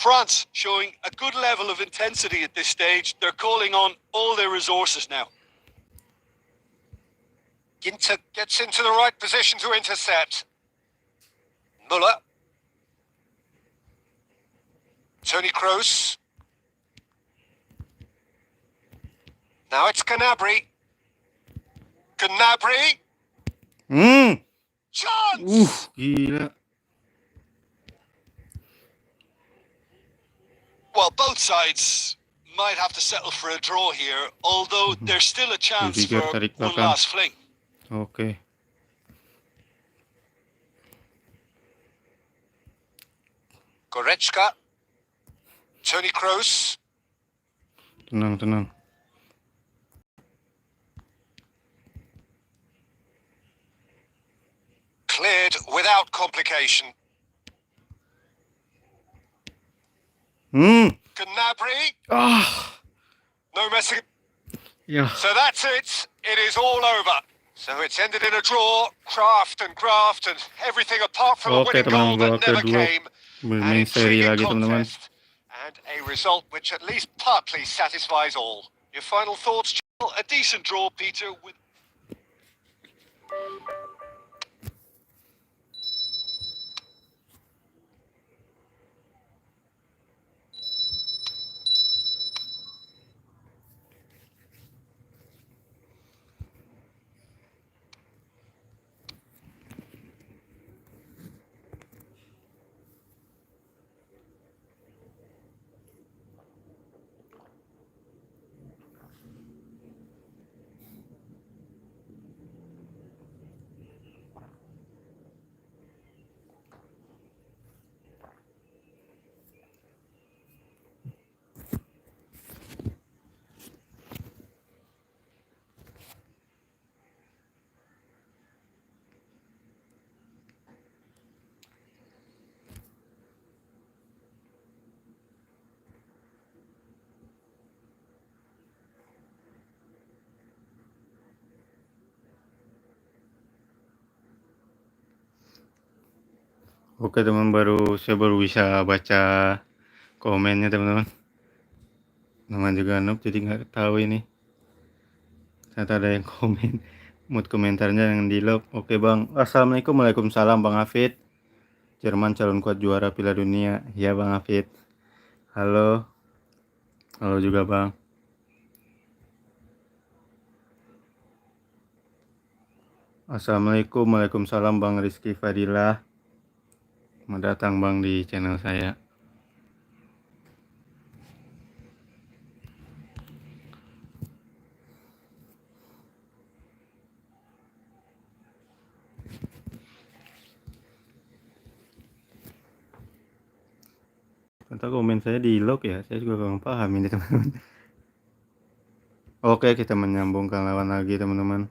France showing a good level of intensity at this stage. They're calling on all their resources now. Ginter gets into the right position to intercept. Muller. Tony Kroos. Now it's Gnabry. Gnabry. Chance! Gila. Well, both sides might have to settle for a draw here, although there's still a chance for one last fling. Oke. Goretzka. Tony Kroos. Tenang. Cleared without complication. Gnabry. No messing. Yeah. So that's it. It is all over. So it's ended in a draw. Craft and everything apart from a winning goal that never came. An intriguing contest and a result which at least partly satisfies all. Your final thoughts? A decent draw, Peter. Oke teman, saya baru bisa baca komennya teman-teman. Namanya juga noob, jadi nggak tahu ini. Ternyata ada yang komen, mood komentarnya yang di love. Oke bang, assalamualaikum, waalaikumsalam bang Hafid. Jerman calon kuat juara Piala Dunia. Ya bang Hafid. Halo juga bang. Assalamualaikum, waalaikumsalam bang Rizky Fadilah. Selamat datang bang di channel saya. Ternyata komen saya di lock ya, saya juga kurang paham ini teman-teman. Oke, kita menyambungkan lawan lagi teman-teman.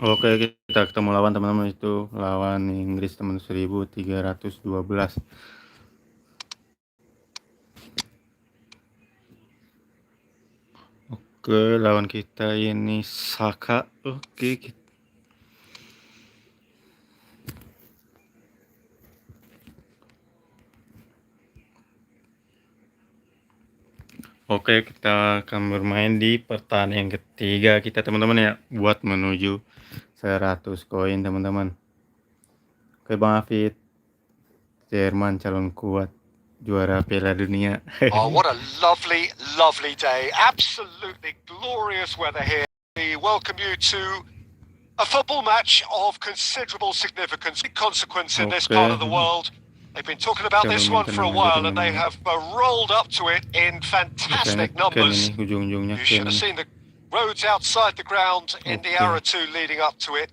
Oke, kita ketemu lawan teman-teman, itu lawan Inggris teman 1312. Oke, lawan kita ini Saka. Oke, kita akan bermain di pertandingan ketiga kita teman-teman ya, buat menuju 100 koin teman-teman. Oke bang Hafid, Jerman calon kuat juara Piala Dunia. Oh, what a lovely, lovely day. Absolutely glorious weather here. We welcome you to a football match of considerable significance, consequence in this part of the world. They've been talking about this one for a while and they have rolled up to it in fantastic numbers. You should have seen the roads outside the ground in the hour or two leading up to it.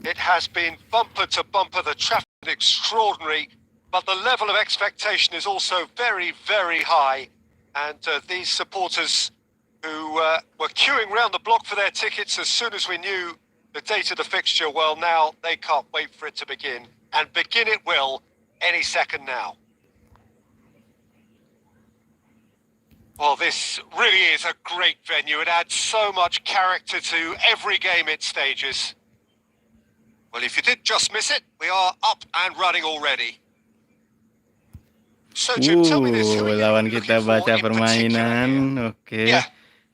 It has been bumper to bumper, the traffic is extraordinary, but the level of expectation is also very, very high. And these supporters who were queuing round the block for their tickets as soon as we knew the date of the fixture, well, now they can't wait for it to begin. And begin it will any second now. Well, this really is a great venue. It adds so much character to every game it stages. Well, if you did just miss it, we are up and running already. So, Jim, tell me this. Who are you lawan looking kita for baca in particular permainan. here? Oke. Yeah,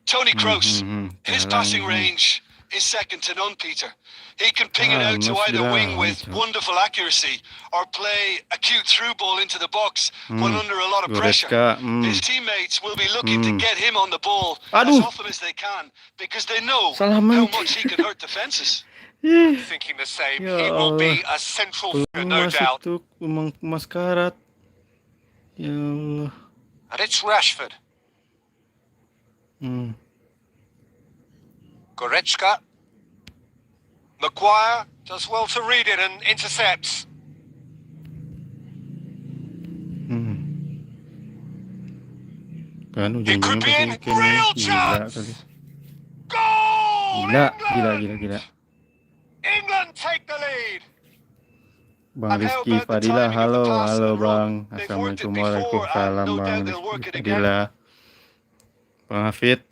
Tony Kroos. His Salah. passing range is second to none, Peter. He can ping it out to either wing with wonderful accuracy or play a cute through ball into the box when under a lot of pressure. His teammates will be looking to get him on the ball as often as they can because they know how much he can hurt defenses. Thinking the same. He will be a central figure, no doubt. Maskarat. Ya Allah. And it's Rashford. Goretzka. Maguire does well to read it and intercepts. Kan It could be in. Real chance. Goal! Gila. England take the lead. Bang Rizky Fadila, halo Bang. Assalamualaikum, waalaikumsalam Bang Rizky Fadila. Bang Hafid.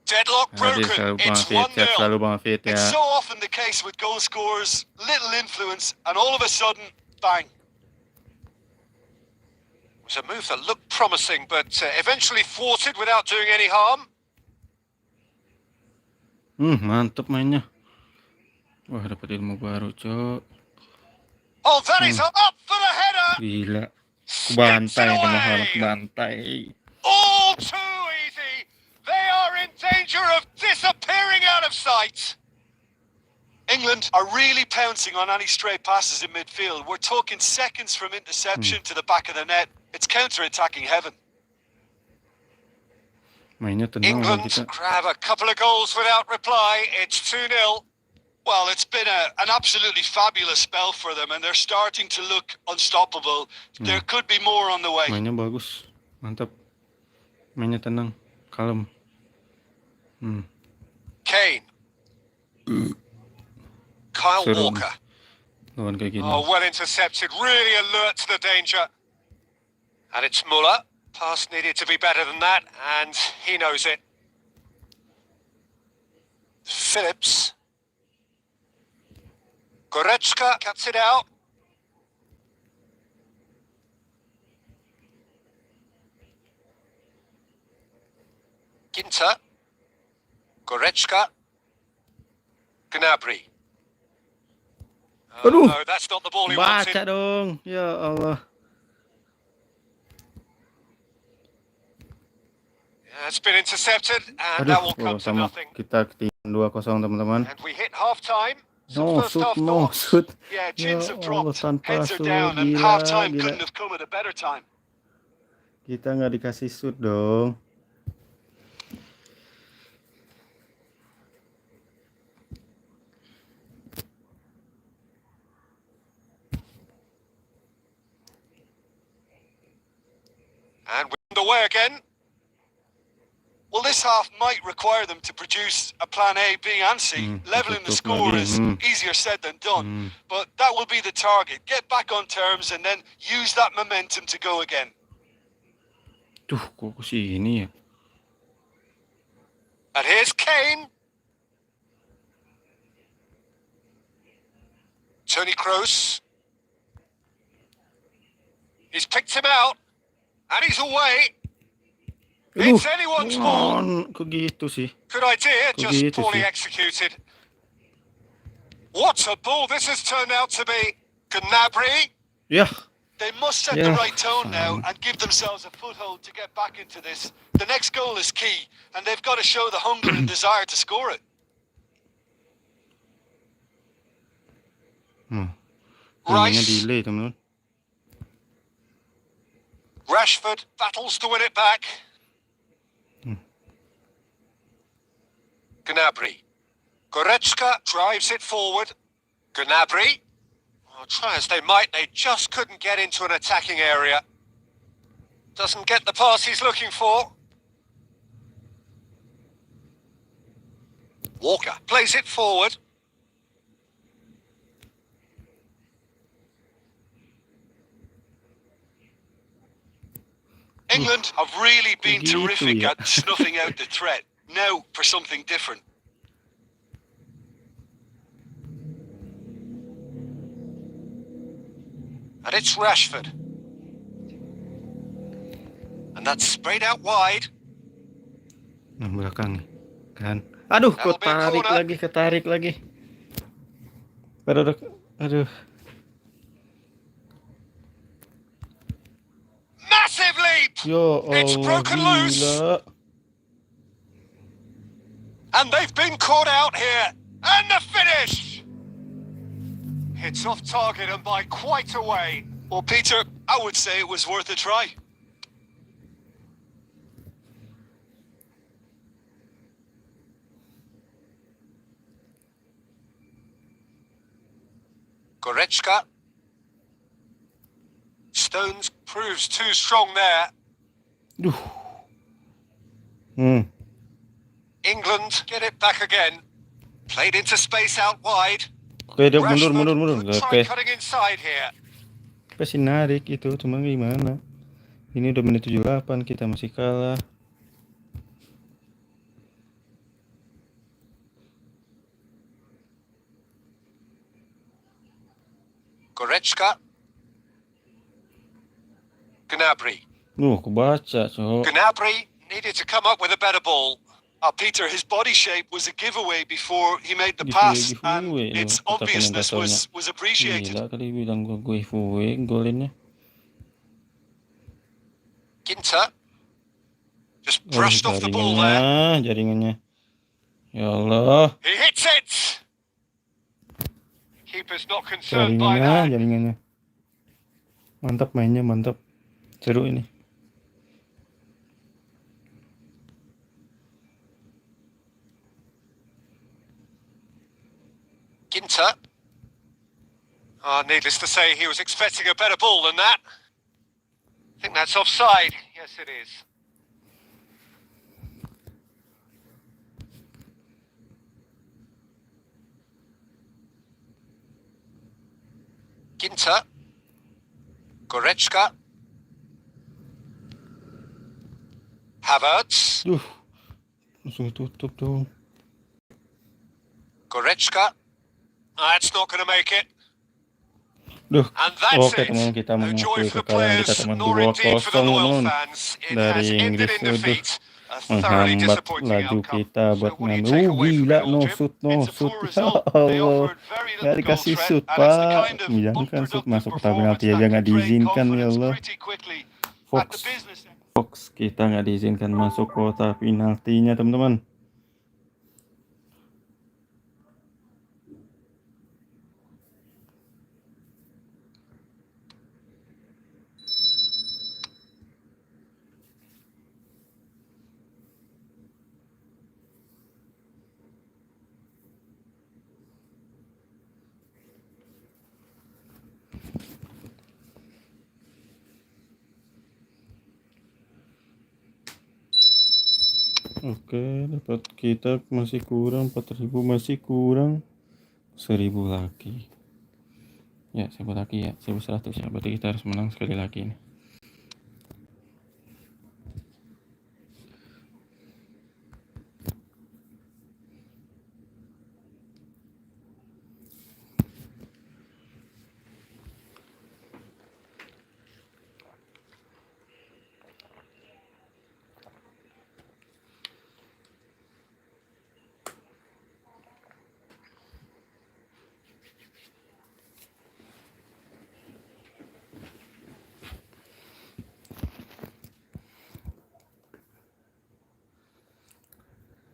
Deadlock broken. It's 1-0. Selalu Bang Hafid ya. It's so often the case with goal scorers, little influence, and all of a sudden, bang. It was a move that looked promising, but eventually thwarted without doing any harm. Mantap mainnya. Wah, dapat ilmu baru, Cok. Oh, that is up for the header. Gila. Bantai teman-teman, bantai. All too easy. They are in danger of disappearing out of sight. England are really pouncing on any stray passes in midfield. We're talking seconds from interception to the back of the net. It's counter-attacking heaven. Mainnya tenang England kita. grab a couple of goals without reply. It's 2-0. Well, it's been an absolutely fabulous spell for them, and they're starting to look unstoppable. There could be more on the way. Mainnya bagus, mantap. Mainnya tenang, kalem. Kane. Kyle Seru. Walker. Lawan kayak gini. Oh, well intercepted. Really alert to the danger. And it's Muller. Pass needed to be better than that, and he knows it. Phillips. Goretzka cuts it out. Ginter. Goretzka. Gnabry. Oh, no, that's not the ball he Baca wanted. dong, ya Allah. Yeah, it's been intercepted, and that will come to sama nothing. kita ketinggalan 2-0 teman-teman. And we hit half-time. No shoot. Yeah, Ya chins have Allah, dropped, tanpa heads are shoot, down, and gila. half-time couldn't have come at a better time. Kita nggak dikasih shoot dong. And we're underway again. Well, this half might require them to produce a plan A, B, and C. Leveling the score is easier said than done, but that will be the target. Get back on terms and then use that momentum to go again. Tuh, kok kesini ya? And here's Kane. Tony Kroos. He's picked him out, and he's away. It's anyone's ball. Kok gitu sih? Good idea, Kok just gitu poorly sih? executed. What a ball this has turned out to be. Gnabry. Ya, They must set the right tone now and give themselves a foothold to get back into this. The next goal is key, and they've got to show the hunger and desire to score it. Rice. Delay, teman-teman. Rashford battles to win it back. Gnabry. Goretzka drives it forward. Gnabry. Oh, try as they might, they just couldn't get into an attacking area. Doesn't get the pass he's looking for. Walker plays it forward. England have really been terrific at snuffing out the threat. Now for something different. And it's Rashford. And that's sprayed out wide. Belakang kan. Aduh, ketarik lagi. Aduh. Massive leap! Yo, It's broken loose. And they've been caught out here. And the finish! It's off target and by quite a way. Well, Peter, I would say it was worth a try. Goretzka. Stones proves too strong there. England get it back again. Played into space out wide. Oke, dia mundur. Try cutting inside here. Pasti narik itu, cuma gimana? Ini udah menit 78, kita masih kalah. Goretzka. Gnabry. Kebaca, so. Gnabry needed to come up with a better ball. Peter, his body shape was a giveaway before he made the pass, and its obviousness was appreciated. Gila kali bilang gue giveaway golinnya. Ginter just brushed off the ball there. Jaringannya. Ya Allah. He hits it. Keeper's not concerned by that. Jaringannya. Mantap mainnya, mantap. Seru ini. Ginter. Needless to say, he was expecting a better ball than that. I think that's offside. Yes, it is. Ginter. Goretzka. Havertz. Langsung tutup tuh. Goretzka. That's not going to make it. Oke teman, kita mengakui kekalahan kita teman 2-0 teman dari Inggris itu menghambat laju kita buat ngambil. Gila, no shoot. Ya Allah, nggak dikasih shoot pak. Jangan shoot masuk kotak penalti aja nggak diizinkan, ya Allah. Fox kita nggak diizinkan masuk kotak penaltinya teman-teman. Oke, dapat kita masih kurang 4.000, masih kurang 1.000 lagi. Ya, 1.000 lagi ya, 1.100 ya. Berarti kita harus menang sekali lagi nih.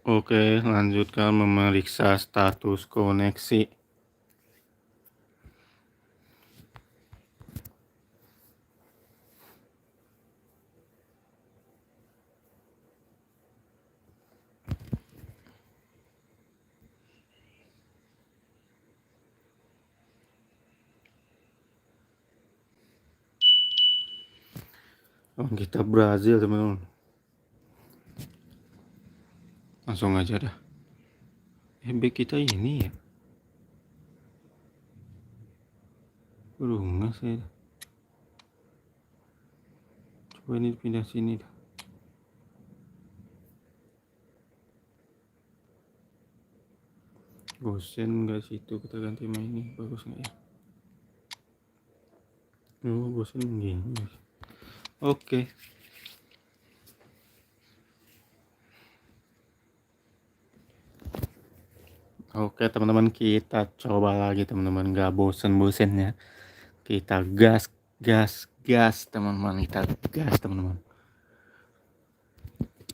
Oke, lanjutkan memeriksa status koneksi. Kita Brazil, teman-teman. Langsung aja dah. Back kita ini ya. Nggak saya. Coba ini pindah sini dah. Bosen nggak situ, kita ganti main ini, bagus nggak ya? Bosen gini. Oke. Oke teman-teman, kita coba lagi teman-teman, nggak bosen-bosennya. Kita gas teman-teman, kita gas teman-teman.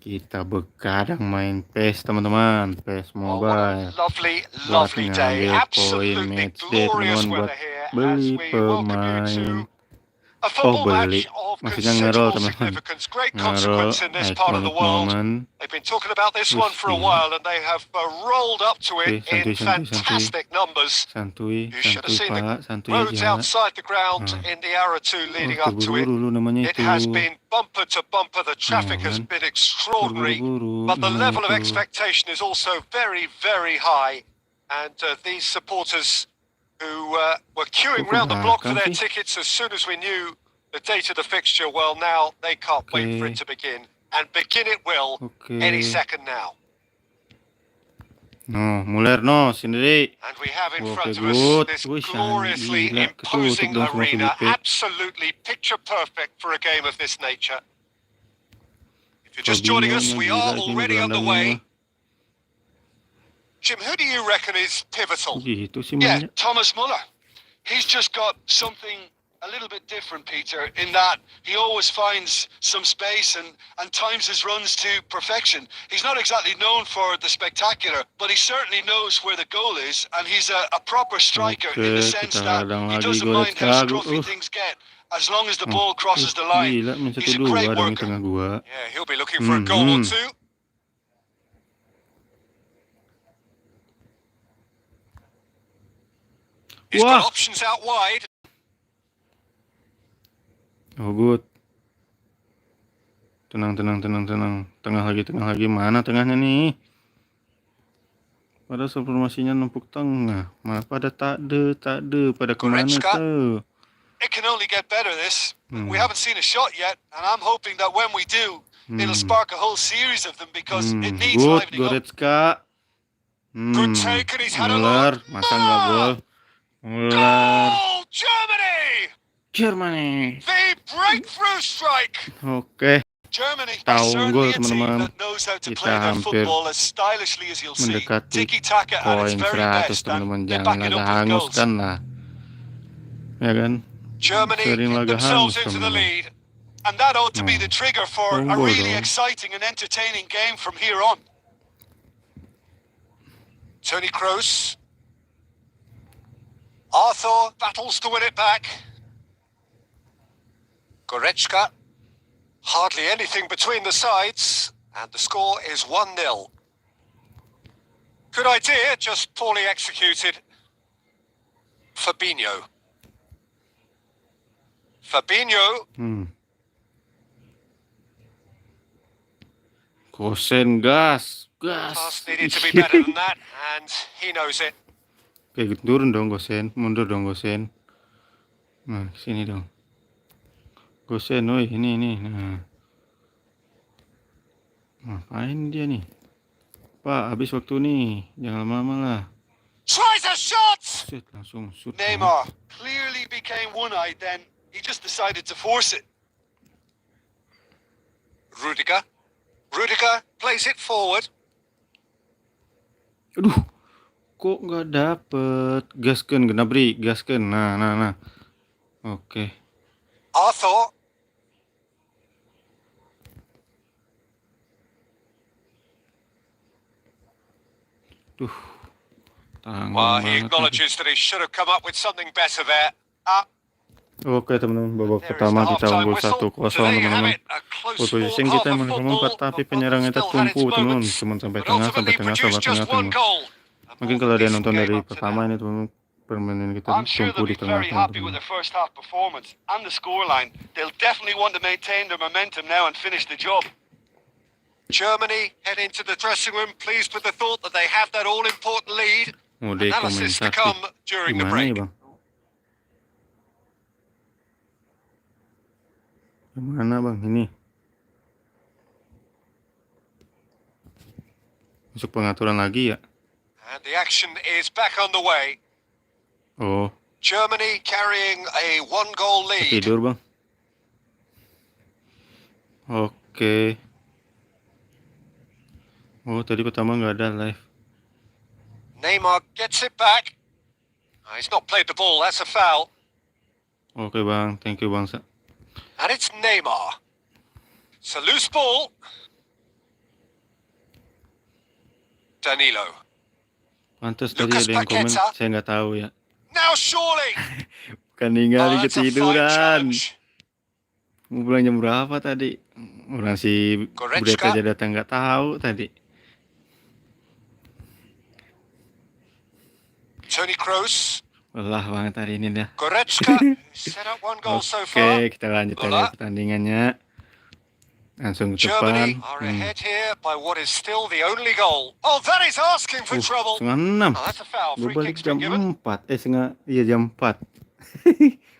Kita begadang main PES teman-teman, PES Mobile. Buat ngambil koin Matchday teman-teman, buat beli pemain. Beli. Maksudnya ngerol teman-teman. Ngerol iconik momen. Santuy Pak, santuy aja. Terburu-buru dulu namanya itu. But the level of expectation is also very, very high. And these supporters who were queuing round the block for their tickets as soon as we knew the date of the fixture, well, now they can't wait for it to begin. And begin it will any second now. Muller sendiri. And we have in front of us this gloriously imposing arena, absolutely picture perfect for a game of this nature. If you're just joining us, we are already underway. Jim, who do you reckon is pivotal? Yeah, Thomas Muller. He's just got something a little bit different, Peter, in that he always finds some space and times his runs to perfection. He's not exactly known for the spectacular, but he certainly knows where the goal is, and he's a proper striker in the sense that he doesn't mind how scruffy things get, as long as the ball crosses the line. He's a great worker. Yeah, he'll be looking for a goal or two. He's got options out wide. Good. Tenang. Tengah lagi. Mana tengahnya nih? Pada formasinya numpuk tengah. Mana pada tak ada. Pada kemana tuh? It can only get better this. We haven't seen a shot yet, and I'm hoping that when we do, it'll spark a whole series of them because it needs livening up. Good take, and he's had a look. Masa nggak gol? Goal! Germany. The breakthrough strike. Oke. Germany Tahu gol teman-teman. Kita hampir mendekati poin 100 teman-teman. Jangan laga hangus kan lah. Ya kan? Sering laga hangus teman-teman. And that ought to be the trigger for a really exciting and entertaining game from here on. Tony Kroos. Arthur battles to win it back. Goretzka. Hardly anything between the sides, and the score is 1-0. Good idea, just poorly executed. Fabinho. Kosen gas. Pass needed to be better than that, and he knows it. Oke, turun dong Gosen, mundur dong Gosen. Nah, sini dong. Gosen, ini. Nah. Ngapain dia nih? Pak, habis waktu nih. Jangan lama-lama lah. Tries a shot! Set, langsung shoot. Neymar clearly became one-eyed then. He just decided to force it. Rudiger plays it forward. Aduh, kok nggak dapet? Gasken, Gnabry, gasken. Nah. Oke. Arthur. Tuh, tanggung Well, he banget. acknowledges that he should have come up with something better there. Oke teman-teman, babak There is the pertama kita half-time unggul whistle. 1-0 So there you have teman-teman. it, a close Ball fought position half kita of memang football. 4, tapi Well, penyerang kita still had its tumpu teman-teman. moments, Cuman sampai but tengah, ultimately sampai produced tengah just one teman-teman. goal. A Mungkin more kalau than dia decent nonton game dari up to pertama now. ini teman-teman, permainan kita I'm sure tumpu they'll di be tengah very happy with teman-teman. their first half performance and the scoreline. They'll definitely want to maintain their momentum now and finish the job. Germany head into the dressing room pleased with the thought that they have that all-important lead. Mode Analysis to komentasi come during the gimana break. ya bang? Gimana bang ini? Masuk pengaturan lagi ya? And the action is back on the way. Oh, Germany carrying a one-goal lead. tidur bang. Oke. Oh, tadi pertama nggak ada live. Neymar gets it back. He's not played the ball, that's a foul. Oke bang, thank you bang. And it's Neymar. It's a loose ball. Danilo. Pantes tadi Lucas ada yang komen, Paqueta. saya nggak tahu ya. Now surely. Bukan ningali That's a fine ketiduran. challenge. Mau pulang jam berapa tadi? Orang si Budet Goretzka. aja datang nggak tahu tadi. Toni Kroos. Lelah banget hari ini dah. Goretzka set up one goal so far. Oke, kita lanjut aja pertandingannya. Langsung ke Germany depan. are ahead here by what is still the only goal. Oh, that is asking for trouble. Setengah 6. Oh, that's a foul. Gue Free balik kick's jam been given. 4. Jam 4.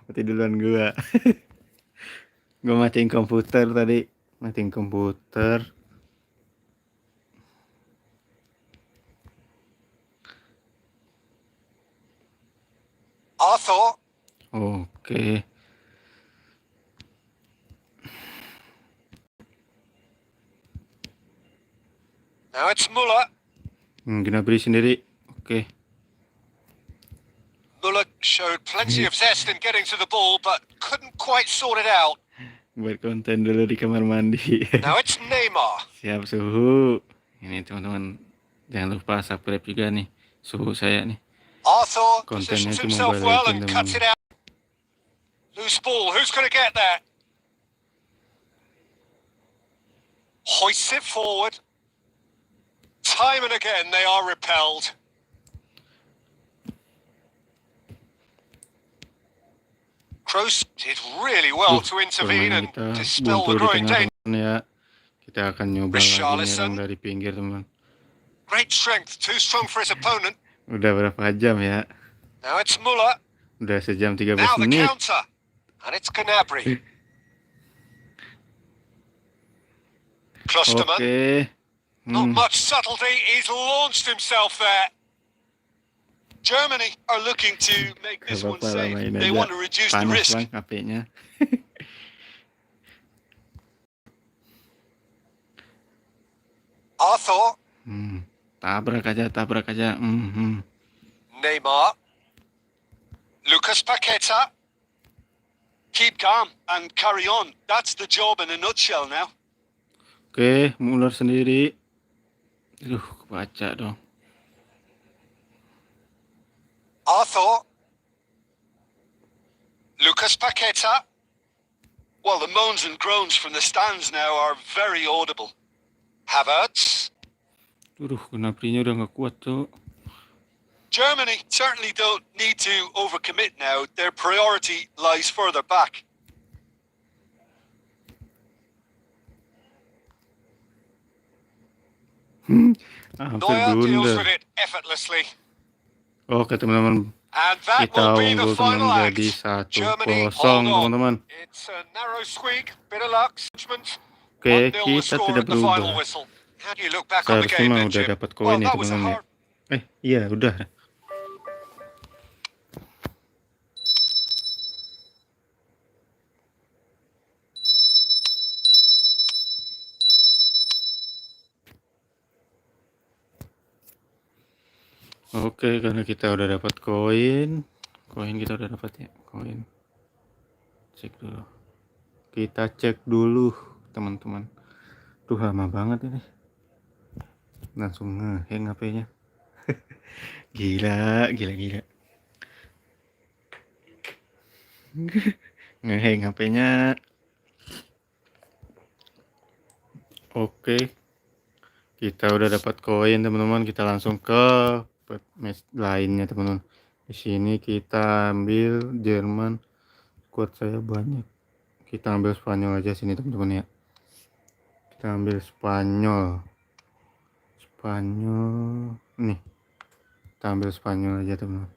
Berarti duluan gue. Gue matiin komputer tadi. Matiin komputer. Arthur. Oke. Now it's Muller. Gnabry sendiri. Oke. Muller showed plenty of zest in getting to the ball, but couldn't quite sort it out. Buat konten dulu di kamar mandi. Now it's Neymar. Siap suhu. Ini teman-teman, jangan lupa subscribe juga nih suhu saya nih. Arthur Kontennya positions cuma himself well balikin and cuts it out. Loose ball. Who's going to get that? Hoists it forward. Time and again they are repelled. Kroos did really well to intervene and dispel the growing danger. Ya. Kita akan nyoba lagi nyerang dari pinggir teman. Great strength, too strong for his opponent. Udah berapa jam ya? Now it's Muller. Udah sejam 13 Now the menit. counter. And it's Gnabry. Klosterman. Oke. Not much subtlety. He's launched himself there. Germany are looking to make this one safe. They want to reduce the risk. Panas bang HP-nya. Arthur. Tabrak aja. Neymar. Lucas Paqueta. Keep calm and carry on. That's the job in a nutshell now. Oke, Muller sendiri. Kebaca dong. Arthur. Lucas Paqueta. Well, the moans and groans from the stands now are very audible. Havertz. Gnabry-nya udah nggak kuat tuh. Germany certainly don't need to overcommit now. Their priority lies further back. Neuer deals with it effortlessly. Oke teman-teman, And that kita will be the unggul final teman act. jadi Germany 1-0 hold on. teman-teman. It's a narrow squeak, bit of luck. Oke, 1-0 the kita score tidak at the final berubah. whistle. How do you look back on the Seharusnya game mah then, udah Jim? dapat Well, koin ya that was a teman-teman ya. hard. Iya udah. Oke, karena kita udah dapat koin kita udah dapat ya, koin. Cek dulu. Kita cek dulu, teman-teman. Tuh lama banget ini. Langsung ngehang HP-nya. Gila. Ngeheng HP-nya. Oke. Kita udah dapat koin, teman-teman. Kita langsung ke match lainnya, teman-teman. Di sini kita ambil Jerman. Squad saya banyak. Kita ambil Spanyol aja sini, teman-teman ya. Kita ambil Spanyol nih. Kita ambil Spanyol aja, teman-teman.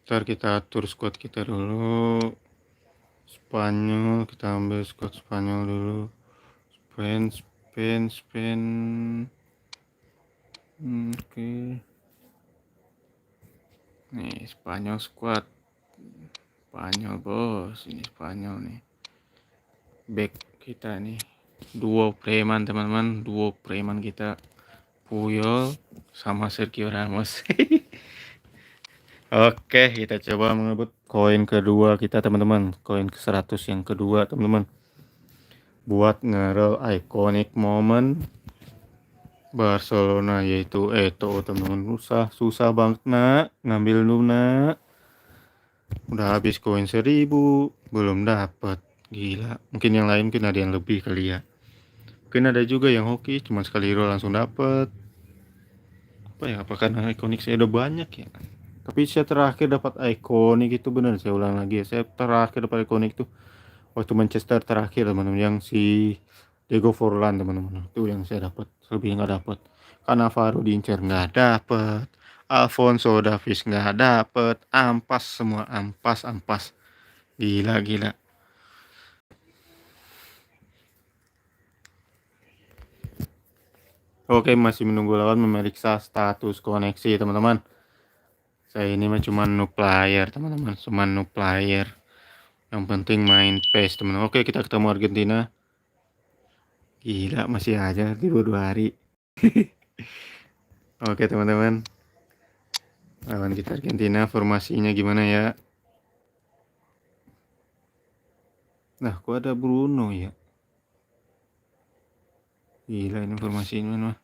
Ntar kita atur squad kita dulu. Spanyol, kita ambil squad Spanyol dulu. Spain. Oke. Nih Spanyol squad. Spanyol bos, ini Spanyol nih. Back kita nih. Duo preman, teman-teman. Duo preman kita. Puyol sama Sergio Ramos. Oke, kita coba mengebut koin kedua kita, teman-teman. Koin ke-100 yang kedua, teman-teman. Buat ngerol iconik moment Barcelona, yaitu Eto, teman-teman. Susah banget nak ngambil lu nak. Udah habis koin 1000, belum dapat. Gila. Mungkin yang lain mungkin ada yang lebih kali ya. Mungkin ada juga yang hoki cuma sekali roll langsung dapat. Apakah ikonik saya udah banyak ya? Tapi saya terakhir dapat ikonik itu benar, saya ulang lagi ya. Saya terakhir dapat ikonik itu waktu Manchester terakhir, teman-teman, yang si Diego Forlan, teman-teman. Itu yang saya dapat, lebih nggak dapat. Karena Faro diincar nggak dapat. Alfonso Davies nggak dapat. Ampas semua, ampas. Gila. Oke, masih menunggu lawan memeriksa status koneksi, teman-teman. Saya ini mah cuma noob player, teman-teman. Cuma noob player. Yang penting main PES, teman-teman. Oke, kita ketemu Argentina. Gila, masih aja di 2 hari. Oke, teman-teman. Lawan kita Argentina, formasinya gimana ya? Nah, kok ada Bruno ya? Gila, ini formasinya mah.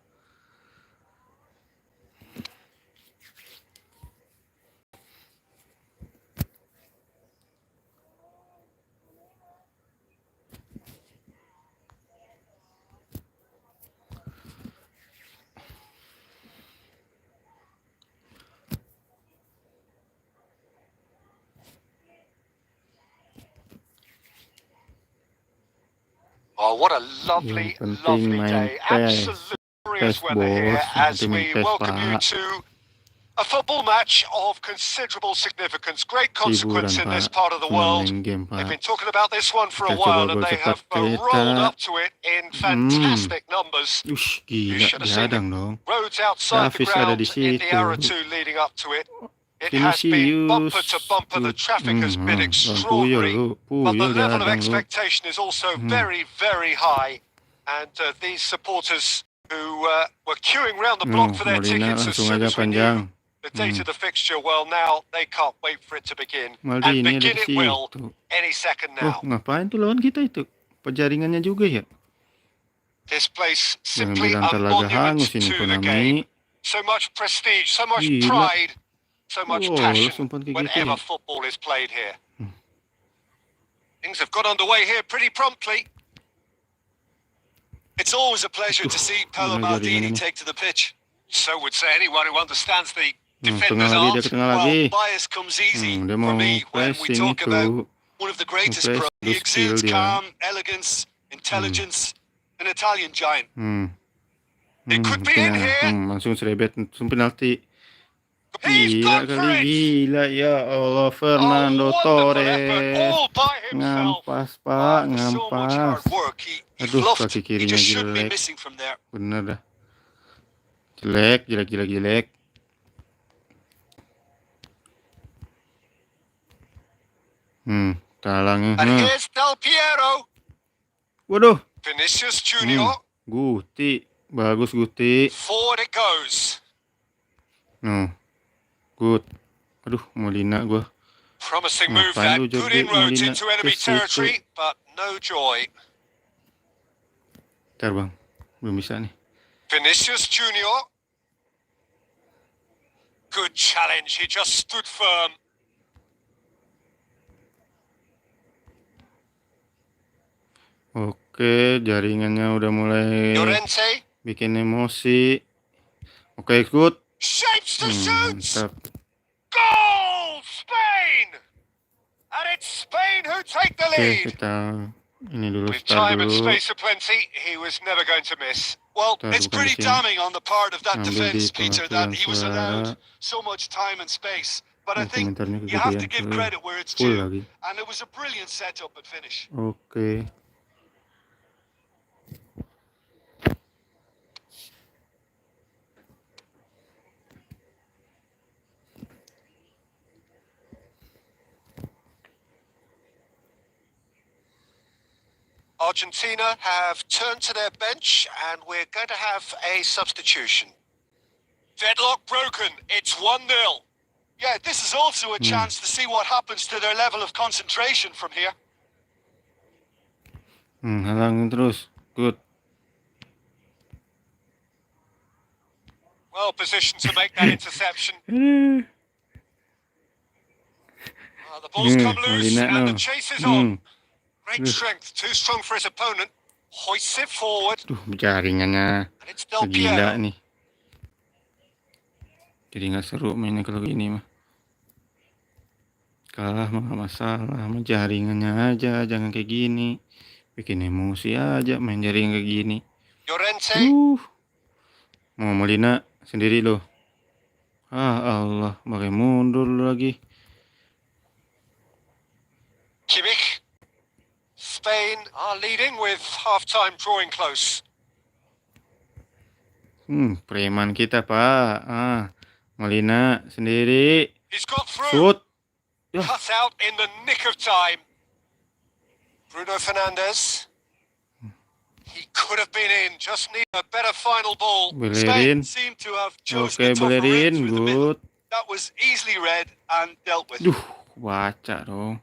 Oh, what a lovely day. Absolutely glorious weather here as we welcome you to a football match of considerable significance, great consequence in this part of the world. They've been talking about this one for a while and they have rolled up to it in fantastic numbers. You should have seen the roads outside the ground in the hour or two leading up to it. It has been bumper to bumper. The traffic has been extraordinary, but the level of expectation is also very, very high. And these supporters who were queuing round the block for their tickets as soon as we knew the date of the fixture, well, now they can't wait for it to begin. And begin it will any second now. Ngapain tuh lawan kita itu? Penjaringannya juga ya? This place simply a monument to the game. So much prestige, so much pride. So much passion whenever football is played here. Things have got underway here pretty promptly. It's always a pleasure to see Paolo Maldini take to the pitch. So would say anyone who understands the defender's art. Well, bias comes easy for me when we talk about one of the greatest pros. He exudes calm, elegance, intelligence, an Italian giant. It could be in here. Langsung serebet, langsung penalti. Gila ya Allah, Fernando Torres ngampas pak, ngampas. Aduh, kaki kirinya jelek, bener dah, jelek. Talangnya. Waduh. Vinicius Junior. Guti, bagus Guti. Forward it goes. Good. Aduh, Molina gua. Promising move that. Good inroads into enemy territory, but no joy. Bentar bang, belum bisa nih. Vinicius Junior. Good challenge. He just stood firm. Oke, jaringannya udah mulai Llorente. bikin emosi. Oke, good. Shapes to shoot. Mantap. Goal! Spain! And it's Spain who take the Oke, lead. kita ini dulu, With start time and dulu. space aplenty, he was never going to miss. Well, Ntar it's bukan pretty di sini. damning on the part of that Ambil di defense, Peter, that pengaturan he was suara. allowed so much time and space. But I think Komentarnya you have to kegedean. give credit where it's Full due. lagi. And it was a brilliant setup and finish. Oke. Argentina have turned to their bench and we're going to have a substitution. Deadlock broken. It's 1-0. Yeah, this is also a chance to see what happens to their level of concentration from here. Halangin terus. Good. Well positioned to make that interception. The ball's come loose and the chase is on. Great strength, too strong for his opponent. Hoists it forward. Jaringannya And it's Del gila Piero. nih. Jadi nggak seru mainnya kalau gini mah. Kalah mah nggak masalah, mah jaringannya aja, jangan kayak gini. Bikin emosi aja main jaringan kayak gini. Llorente. Mau Molina sendiri loh. Allah, pakai mundur lagi. Kimmich. Spain are leading with half-time drawing close. Preman kita, Pak. Molina sendiri. He's got through. Shoot. Cut out in the nick of time. Bruno Fernandes. He could have been in. Just need a better final ball. Bellerin. Spain seem to have chosen Oke, the tougher end Bellerin. through the middle. Good. That was easily read and dealt with. Baca dong.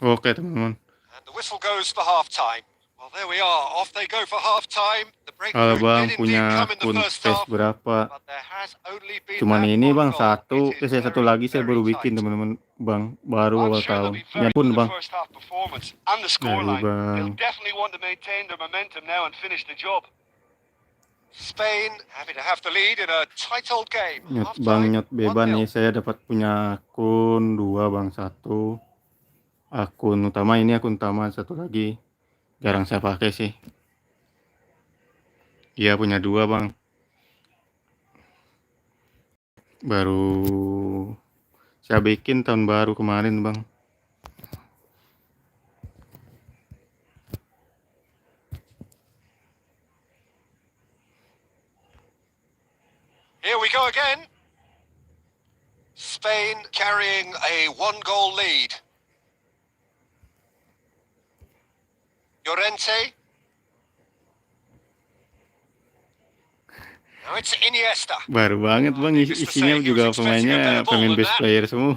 Oke, teman-teman. And the whistle goes for half-time. Well, there we are. Off they go for half-time. The Kalau breakthrough bang did punya indeed come in the akun first tes half. berapa? But there has only been Cuman that ini one bang goal. satu, It is saya satu very, lagi saya baru very bikin tight. teman-teman bang, baru I'm awal sure they'll tahun. be Ya very pun good bang. the first half performance and the scoreline. bang. They'll definitely want to maintain their momentum now and finish the job. Spain happy to have the lead in a tight old game. Nyot Half-time, bang, nyot beban 1-0. nih, saya dapat punya akun 2 bang, satu akun utama, ini akun utama, satu lagi jarang saya pakai sih. Iya punya 2 bang, baru saya bikin tahun baru kemarin bang. Here we go again. Spain carrying a 1-goal lead. Llorente. Now it's Iniesta. Baru banget bang, isinya juga pemainnya pemain baseplayer semua.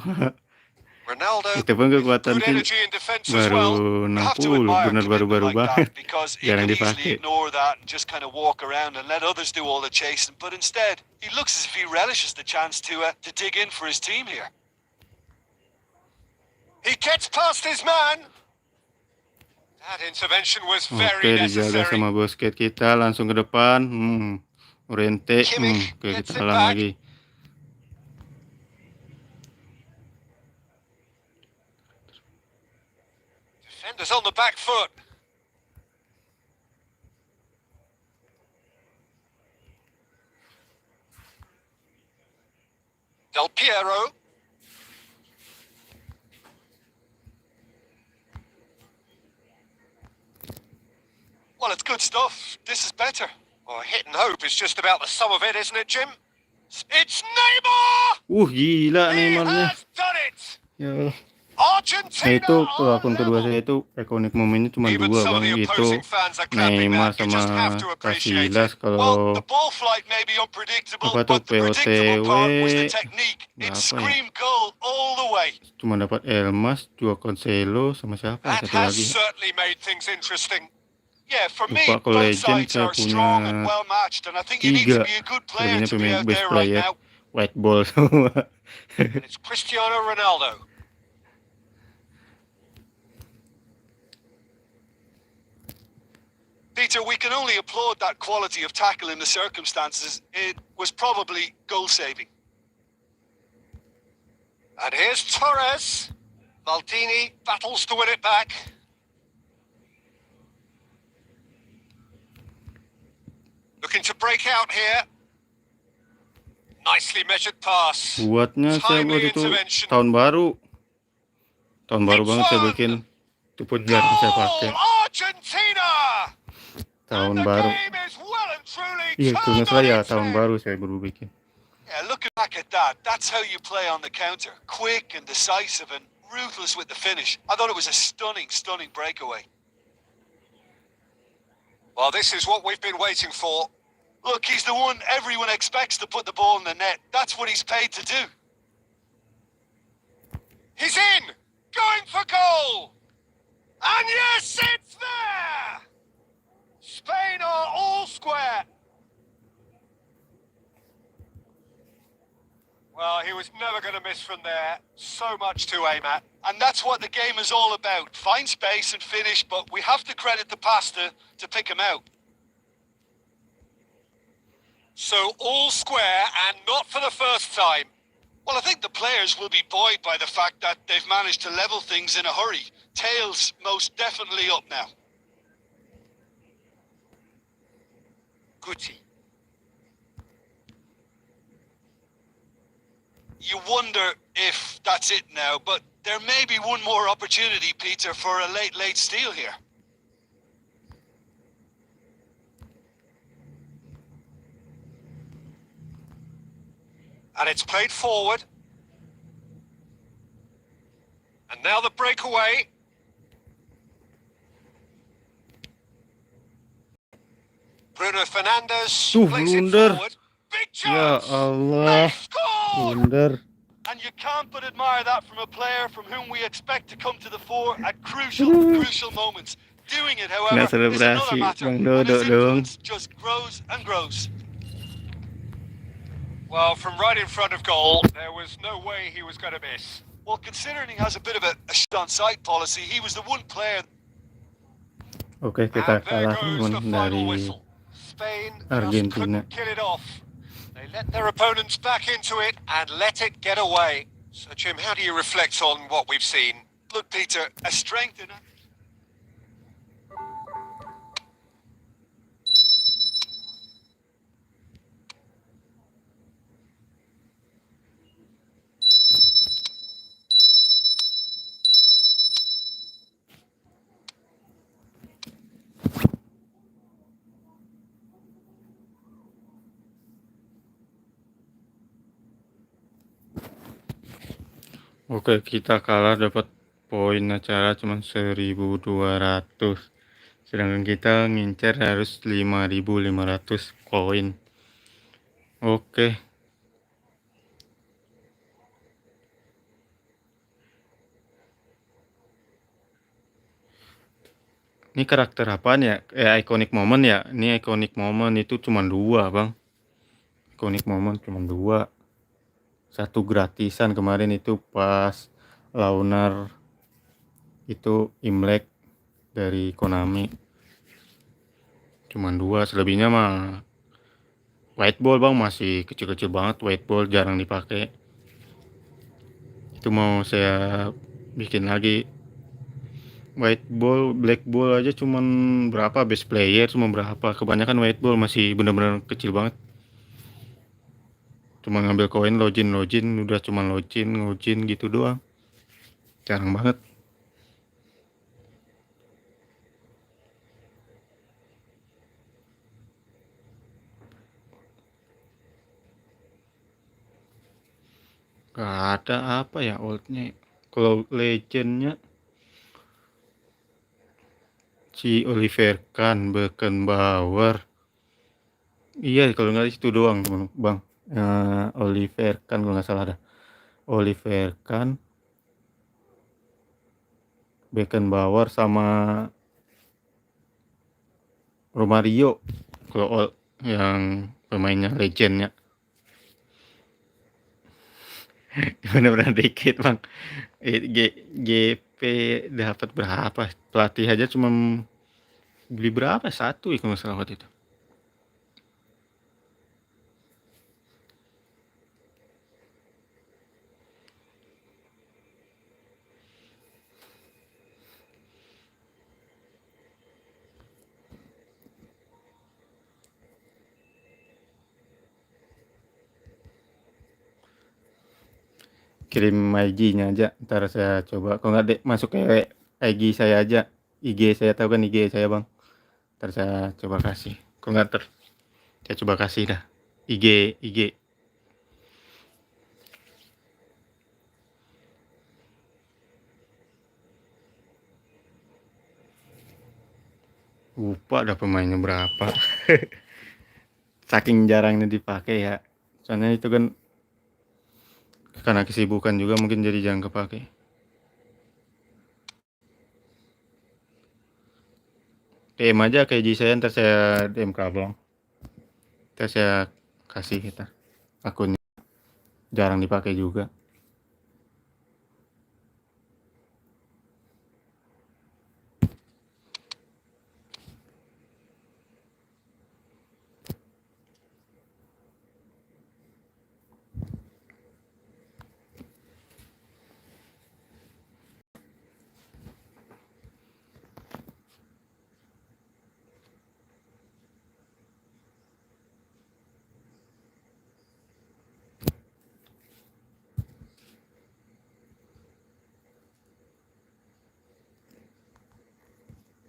Ronaldo. Itu pun kekuatan Good tim energy in defense as well. baru You have to 60, admire benar commitment baru like banget. that because he Jarang can easily dipakai. ignore that and just kind of walk around and let others do all the chasing. But instead, he looks as if he relishes the chance to dig in for his team here. He gets past his man. That intervention was very Oke, dijaga necessary. sama bosket kita, langsung ke depan. Llorente. Kimmich Oke, gets kita it halang back. lagi. Defenders on the back foot. Del Piero. Well, it's good stuff. This is better. Well, hit and hope is just about the sum of it, isn't it, Jim? It's Neymar! Gila He Neymarnya. has done it! Ya, Argentina itu are akun kedua level. saya itu ikonik momennya cuma Even 2 some of bang, the itu opposing fans are clapping Neymar that. You just have sama to appreciate Casillas. it. Well, Kalau the ball flight may be unpredictable, apa tuh, but the predictable part was the POTW technique. It apa ya? screamed goal all the way. Cuma dapat Elmas, 2 Cancelo sama siapa That satu has lagi. certainly made things interesting. Yeah, for me, Lupa kalau both legend sides saya are strong and punya well matched, and I think you need to 3, be a good player selebihnya to be pemain out there right baseplayer, now. white ball semua. And it's Cristiano Ronaldo. Peter, we can only applaud that quality of tackle in the circumstances. It was probably goal-saving. And here's Torres. Maldini battles to win it back. Looking to break out here. Nicely measured pass. Buatnya saya buat Timely itu intervention. tahun baru banget saya It's bikin. on. Itu pun jarang saya pakai. Goal, Argentina! Tahun And the baru. game is well and truly Iya, itu turned nggak salah on ya, its tahun head. baru saya baru bikin. Yeah, look back at that. That's how you play on the counter. Quick and decisive and ruthless with the finish. I thought it was a stunning, stunning breakaway. Well, this is what we've been waiting for. Look, he's the one everyone expects to put the ball in the net. That's what he's paid to do. He's in! Going for goal! And yes, it's there! Spain are all square. Well, he was never going to miss from there. So much to aim at. And that's what the game is all about. Find space and finish, but we have to credit the passer to pick him out. So all square and not for the first time. Well, I think the players will be buoyed by the fact that they've managed to level things in a hurry. Tails most definitely up now. Guti. You wonder if that's it now, but there may be one more opportunity, Peter, for a late steal here. And it's played forward. And now the breakaway. Bruno Fernandes plays it blunder. forward. Big Ya chance. Allah, They scored. blunder. And you can't but admire that from a player from whom we expect to come to the fore at crucial moments. Doing it, however, Kena is another selebrasi, matter. Bang And Dodo his dong. influence just grows and grows. Well, from right in front of goal, there was no way he was going to miss. Well, considering he has a bit of a shot on sight policy, he was the one player. Oke, kita And there kalah goes the teman final dari whistle. Spain just Argentina. couldn't kill it off. They let their opponents back into it and let it get away. So, Jim, how do you reflect on what we've seen? Look, Peter, a strength in. Oke, kita kalah, dapat poin acara cuma 1.200. Sedangkan kita ngincer harus 5.500 koin. Oke. Ini karakter apaan ya? Iconic moment ya? Ini iconic moment itu cuma 2, Bang. Iconic moment cuma 2. 1 gratisan kemarin itu pas launar itu Imlek dari Konami. Cuman 2, selebihnya mah white ball, Bang, masih kecil-kecil banget. White ball jarang dipakai. Itu mau saya bikin lagi. White ball, black ball aja cuman berapa, base player cuma berapa. Kebanyakan white ball masih bener-bener kecil banget. Cuma ngambil koin, login, udah cuma login gitu doang. Jarang banget. Gak ada apa ya oldnya. Kalau legendnya si Oliver Kahn, Beckenbauer. Iya, kalau nggak itu doang, Bang. Oliver Kahn kalau nggak salah ada. Oliver Kahn, Beckenbauer sama Romario kalau yang pemainnya legendnya. Bener-bener dikit bang. GP dapat berapa? Pelatih aja cuma beli berapa? 1 ya kalau nggak salah waktu itu. Kirim IG-nya aja, ntar saya coba. Kalau nggak masuk ke IG saya aja, IG saya, tahu kan IG saya bang. Ntar saya coba kasih. Kalau nggak saya coba kasih dah IG. Lupa ada pemainnya berapa. Saking jarangnya dipakai ya. Soalnya itu kan karena kesibukan juga mungkin jadi jarang kepake. DM aja ke IG saya, ntar saya DM ke abang. Ntar saya kasih kita akunnya, jarang dipakai juga.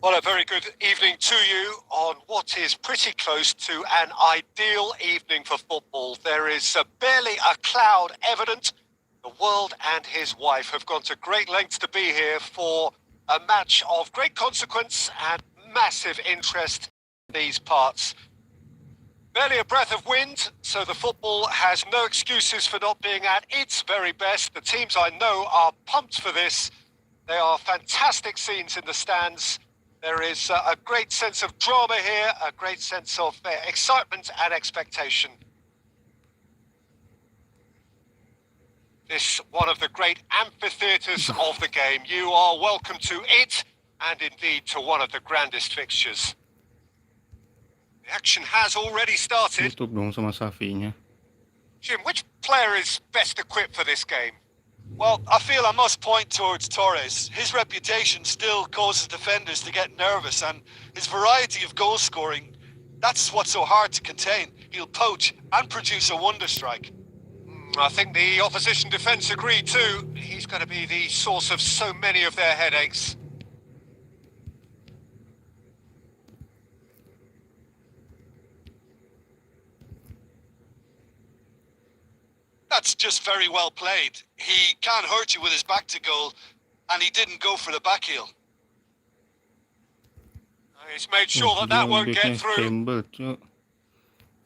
Well, a very good evening to you on what is pretty close to an ideal evening for football. There is barely a cloud evident. The world and his wife have gone to great lengths to be here for a match of great consequence and massive interest in these parts. Barely a breath of wind, so the football has no excuses for not being at its very best. The teams I know are pumped for this. They are fantastic scenes in the stands. There is a great sense of drama here, a great sense of excitement and expectation. This one of the great amphitheatres of the game. You are welcome to it, and indeed to one of the grandest fixtures. The action has already started. Tutup dong sama Safinya. Jim, which player is best equipped for this game? Well, I feel I must point towards Torres. His reputation still causes defenders to get nervous, and his variety of goal scoring, that's what's so hard to contain. He'll poach and produce a wonder strike. I think the opposition defence agree too. He's going to be the source of so many of their headaches. That's just very well played. He can't hurt you with his back to goal, and he didn't go for the back heel. He's made sure that won't get through.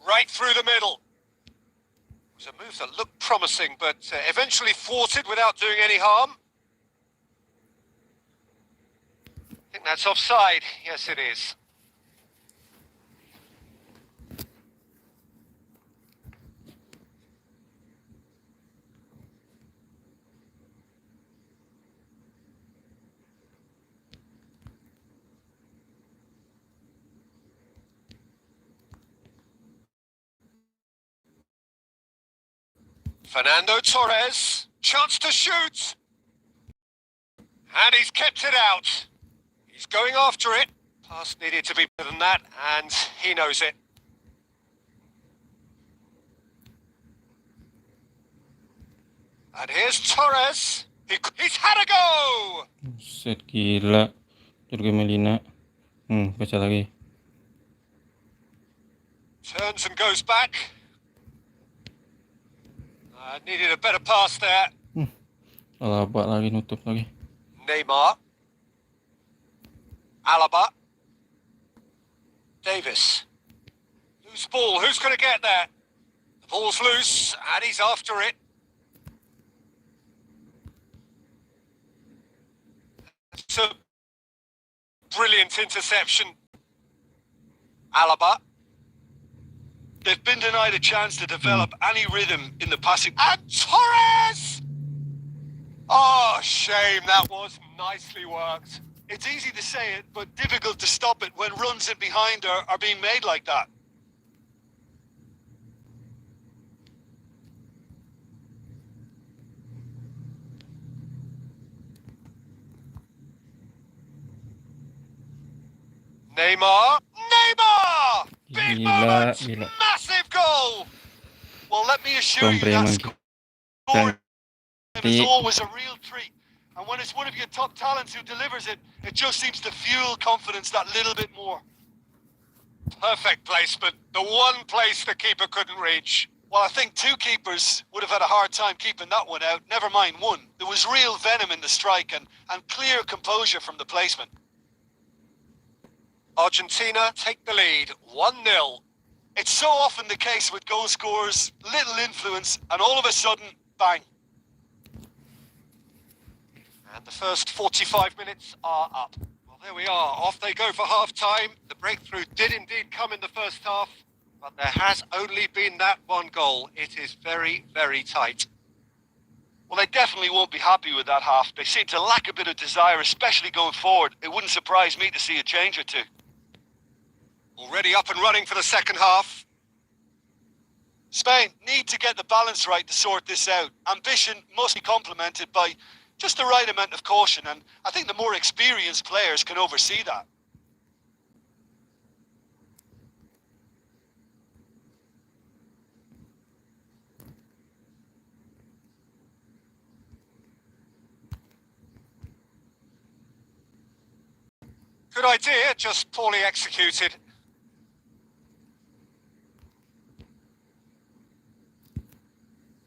Right through the middle. It was a move that looked promising, but eventually thwarted without doing any harm. I think that's offside. Yes, it is. Fernando Torres, chance to shoot. And he's kept it out. He's going after it. Pass needed to be better than that, and he knows it. And here's Torres. He's had a go! Set gila. Jorge Melina. Baca lagi. Turns and goes back. Needed a better pass there. Alaba lagi, nutup lagi. Neymar. Alaba. Davis. Loose ball. Who's going to get there? The ball's loose, and he's after it. It's a brilliant interception. Alaba. They've been denied a chance to develop any rhythm in the passing. And Torres! Oh, shame. That was nicely worked. It's easy to say it, but difficult to stop it when runs in behind are being made like that. Neymar! Big moment! Massive goal! Well, let me assure you that scoring is always a real treat. And when it's one of your top talents who delivers it, it just seems to fuel confidence that little bit more. Perfect placement. The one place the keeper couldn't reach. Well, I think two keepers would have had a hard time keeping that one out. Never mind one. There was real venom in the strike and clear composure from the placement. Argentina take the lead, 1-0. It's so often the case with goal scorers, little influence, and all of a sudden, bang. And the first 45 minutes are up. Well, there we are. Off they go for half-time. The breakthrough did indeed come in the first half, but there has only been that one goal. It is very, very tight. Well, they definitely won't be happy with that half. They seem to lack a bit of desire, especially going forward. It wouldn't surprise me to see a change or two. Already up and running for the second half. Spain need to get the balance right to sort this out. Ambition must be complemented by just the right amount of caution, and I think the more experienced players can oversee that. Good idea, just poorly executed.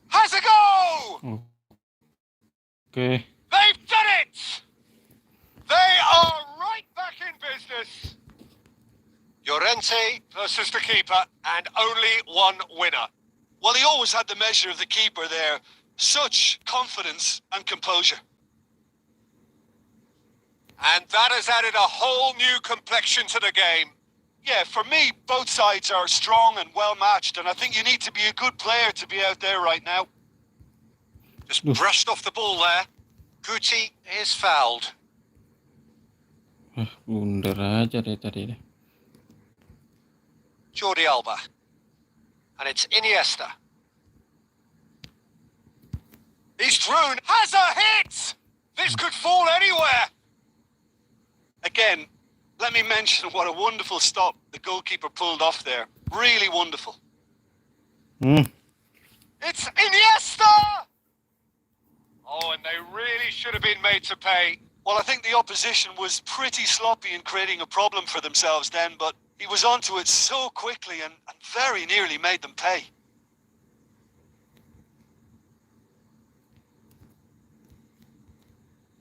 Has a go! Okay. They've done it! They are right back in business. Llorente versus the keeper, and only one winner. Well, he always had the measure of the keeper there. Such confidence and composure. And that has added a whole new complexion to the game. Yeah, for me, both sides are strong and well-matched, and I think you need to be a good player to be out there right now. Just brushed off the ball there. Guti is fouled. Blunder aja deh tadi deh. Jordi Alba. And it's Iniesta. He's thrown. Has a hit! This could fall anywhere. Again, let me mention what a wonderful stop the goalkeeper pulled off there. Really wonderful. It's Iniesta! Oh, and they really should have been made to pay. Well, I think the opposition was pretty sloppy in creating a problem for themselves then, but he was onto it so quickly and very nearly made them pay.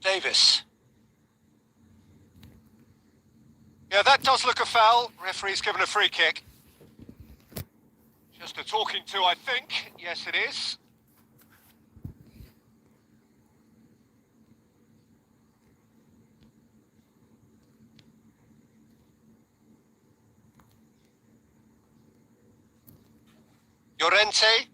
Davis. Yeah, that does look a foul. Referee's given a free kick. Just a talking to, I think. Yes, it is. Llorente.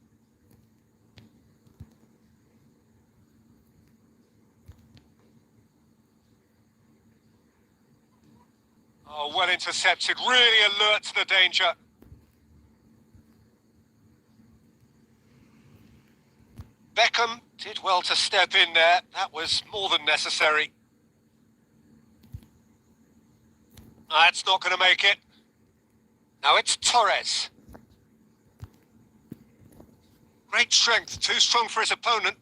Oh, well intercepted. Really alert to the danger. Beckham did well to step in there. That was more than necessary. That's not going to make it. Now it's Torres. Great strength, too strong for his opponent.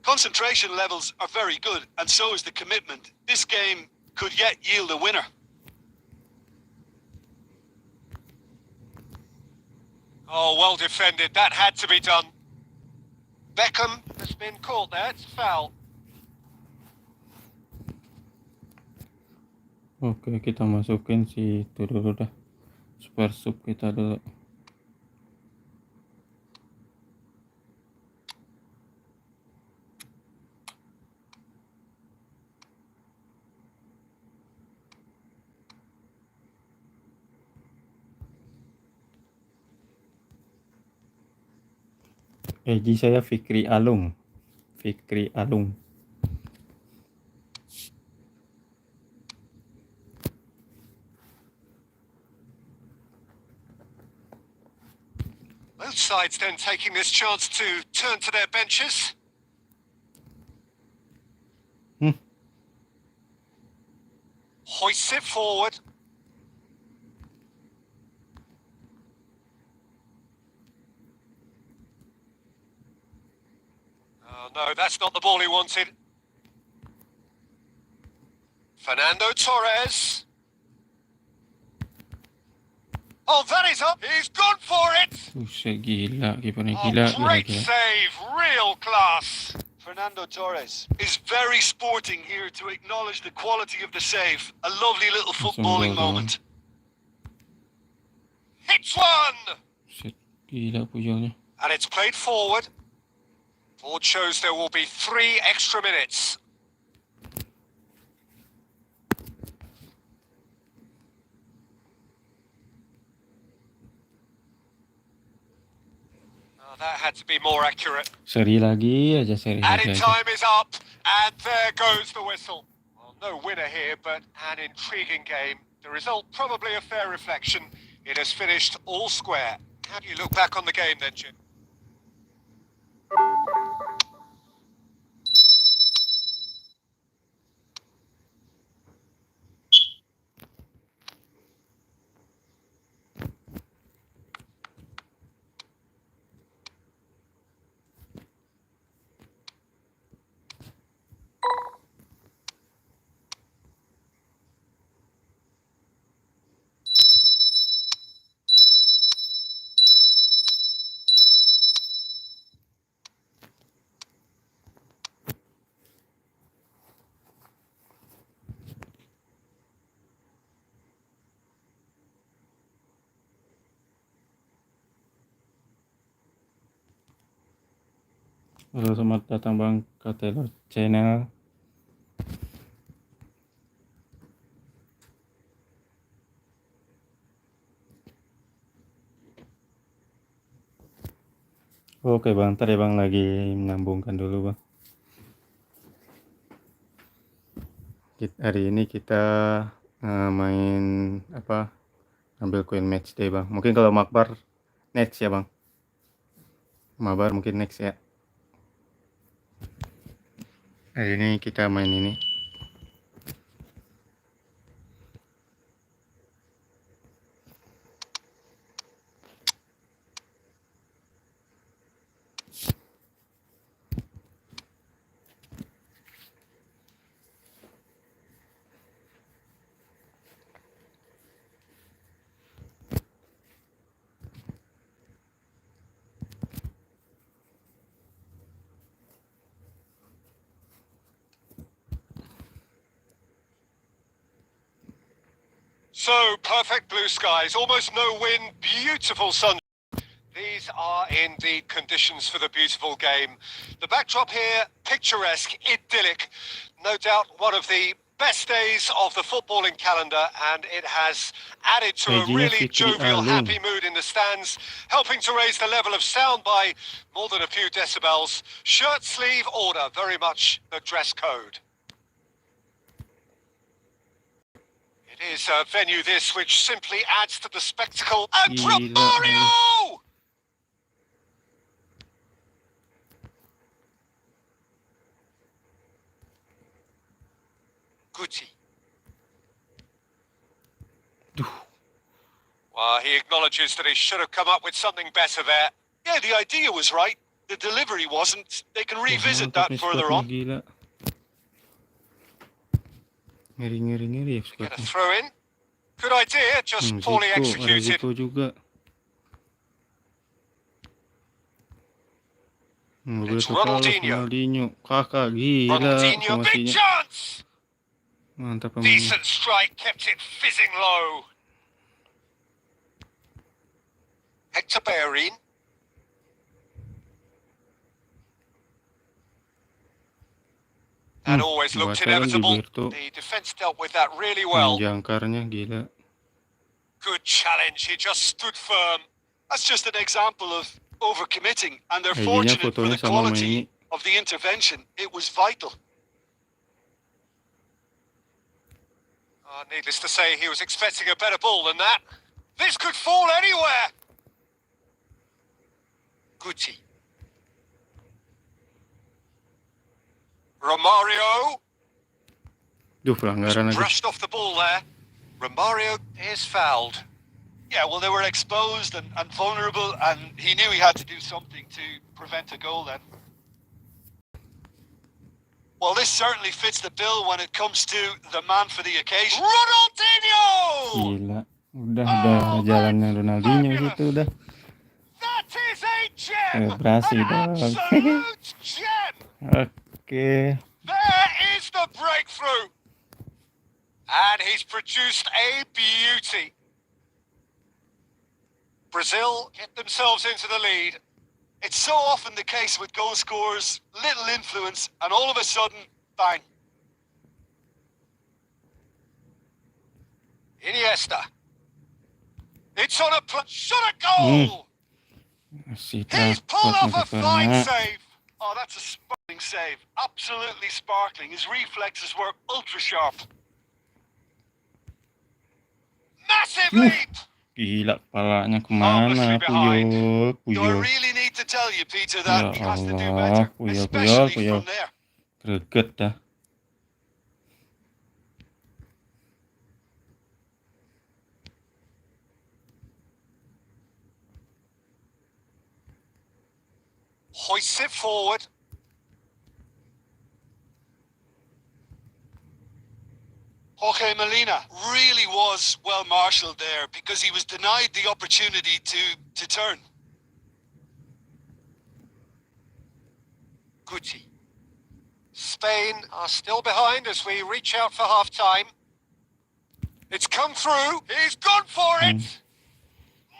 Concentration levels are very good, and so is the commitment. This game could yet yield a winner. Oh, well defended. That had to be done. Beckham has been caught there. It's a foul. Oke, kita masukin si itu dulu dah. Super sub kita dulu. IG saya Fikrialung. Fikrialung. Both sides then taking this chance to turn to their benches. Hoists it forward. Oh no, that's not the ball he wanted. Fernando Torres. Oh, that is up. He's gone for it. Gila, kipernya Oh, gila, great gila. save, real class. Fernando Torres is very sporting here to acknowledge the quality of the save. A lovely little footballing moment. Hits one! Shit, gila puyolnya. And it's played forward. Board shows there will be 3 extra minutes. Oh, that had to be more accurate. Seri lagi aja, seri Added lagi aja. time is up, and there goes the whistle. Well, no winner here, but an intriguing game. The result probably a fair reflection. It has finished all square. How do you look back on the game then, Jim? Halo, selamat datang Bang ke Taylor Channel. Oke Bang, ntar ya Bang, lagi menyambungkan dulu Bang. Hari ini kita main apa? Ambil koin Matchday Bang. Mungkin kalau Makbar next ya Bang. Mabar mungkin next ya. Hari ini kita main ini. So, perfect blue skies, almost no wind, beautiful sun. These are indeed conditions for the beautiful game. The backdrop here, picturesque, idyllic. No doubt one of the best days of the footballing calendar, and it has added to a really jovial, happy mood in the stands, helping to raise the level of sound by more than a few decibels. Shirt sleeve order, very much the dress code. It is a venue this which simply adds to the spectacle. And Mario! Gucci. Well, he acknowledges that he should have come up with something better there. Yeah, the idea was right. The delivery wasn't. They can revisit that further on. Gila. Ngeri. Get a throw in. Good idea, just poorly executed. Juga. It's Ronaldinho. Kakak gila. Ronaldinho, big chance! Mantap. Decent strike, kept it fizzing low. Hector Bellerin. That always looked inevitable. The defense dealt with that really well. Jangkarnya gila. Good challenge, he just stood firm. That's just an example of overcommitting, and they're ID-nya fortunate for fotonya the sama sama ini. quality of the intervention. It was vital. Needless to say, he was expecting a better ball than that. This could fall anywhere. Gucci. Romario. Duh, pelanggaran lagi. Brushed off the ball there. Romario is fouled. Yeah, well, they were exposed and vulnerable, and he knew he had to do something to prevent a goal then. Well, this certainly fits the bill when it comes to the man for the occasion. Ronaldinho! Gila, udah jalannya Ronaldinho gitu udah. That is a gem! Berhasil An dong. absolute gem! Oke. There is the breakthrough! And he's produced a beauty. Brazil get themselves into the lead. It's so often the case with goal scorers, little influence, and all of a sudden, bang. Iniesta. It's on a shot at goal! He's pulled off a fine save. Oh, that's a sparkling save. Absolutely sparkling. His reflexes were ultra sharp. Massive leap! Gila, kepalanya kemana? Puyol. Do I really need to tell you, Peter, that he has to do better, especially from there? Greget dah. Hoists it forward. Jorge Molina really was well marshalled there because he was denied the opportunity to turn. Gucci. Spain are still behind as we reach out for half-time. It's come through. He's gone for it.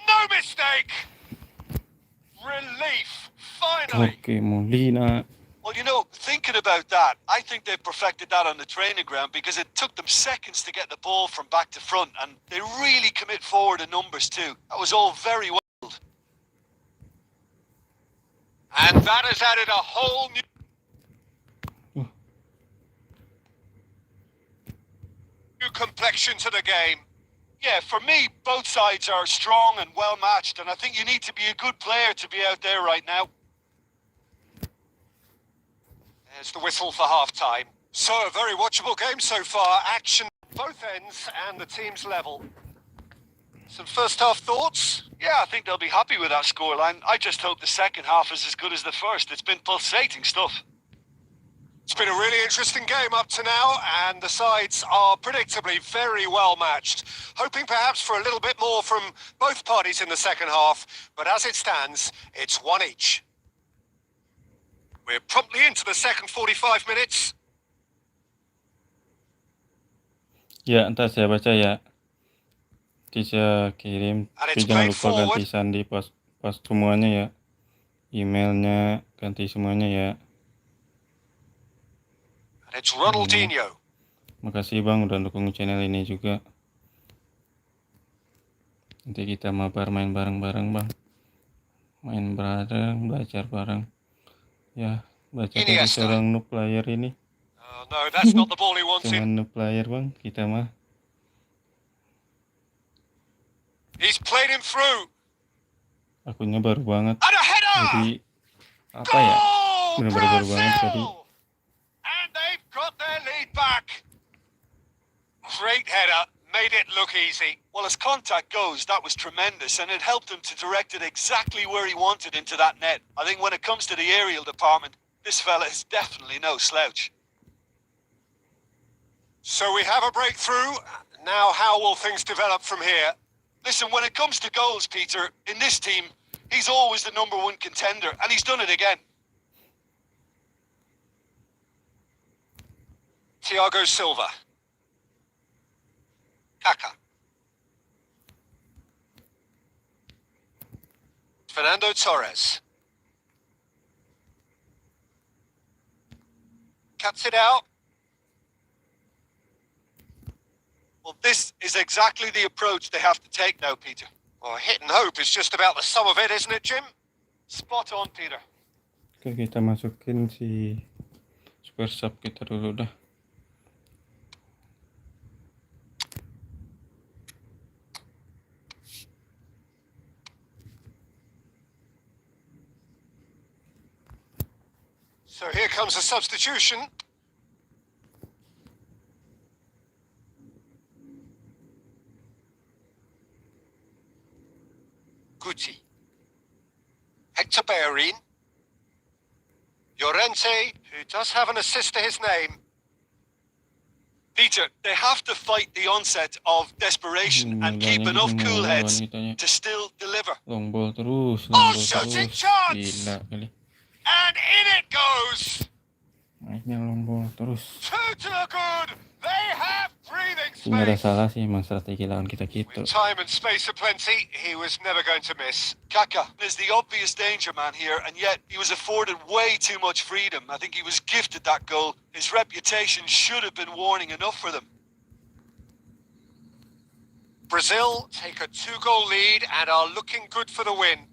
No mistake. Relief, finally. Oke, Molina. Well, you know, thinking about that, I think they perfected that on the training ground because it took them seconds to get the ball from back to front, and they really commit forward in numbers too. That was all very well. And that has added a whole new complexion to the game. Yeah, for me, both sides are strong and well matched, and I think you need to be a good player to be out there right now. There's the whistle for half-time. So, a very watchable game so far. Action both ends and the team's level. Some first-half thoughts? Yeah, I think they'll be happy with that scoreline. I just hope the second half is as good as the first. It's been pulsating stuff. It's been a really interesting game up to now, and the sides are predictably very well matched. Hoping perhaps for a little bit more from both parties in the second half, but as it stands, it's one each. We're promptly into the second 45 minutes. Ya, ntar saya baca ya. Nanti saya kirim. Tapi jangan lupa ganti sandi pas semuanya ya. Emailnya ganti semuanya ya. And it's Ronaldinho. Makasih Bang udah dukung channel ini juga. Nanti kita mabar main bareng-bareng Bang. Main bareng, belajar bareng. Ya, baca dari seorang noob player ini. No, that's not the ball he wanted. Cuman noob player Bang, kita mah. He's played him through. Akunnya baru banget. And a header. Jadi apa ya? Benar-benar baru banget tadi. And they've got their lead back. Great header, made it look easy. Well, as contact goes, that was tremendous, and it helped him to direct it exactly where he wanted into that net. I think when it comes to the aerial department, this fella is definitely no slouch. So we have a breakthrough. Now how will things develop from here? Listen, when it comes to goals, Peter, in this team, he's always the number one contender, and he's done it again. Thiago Silva. Kaka. Fernando Torres. Cuts it out. Well, this is exactly the approach they have to take now, Peter. Well, hit and hope is just about the sum of it, isn't it, Jim? Spot on, Peter. Oke, kita masukin si super sub kita dulu dah. So here comes a substitution. Guti. Hector Bellerin. Llorente, who does have an assist to his name. Peter, they have to fight the onset of desperation and keep enough cool heads to still deliver. Long ball terus, Shooting chance! Gila kali. And in it goes! Naiknya long ball terus. Two to the good! They have breathing Nggak ada space! salah sih, emang strategi lawan kita gitu. With time and space aplenty, he was never going to miss. Kaka is the obvious danger man here, and yet he was afforded way too much freedom. I think he was gifted that goal. His reputation should have been warning enough for them. Brazil take a 2-goal lead and are looking good for the win.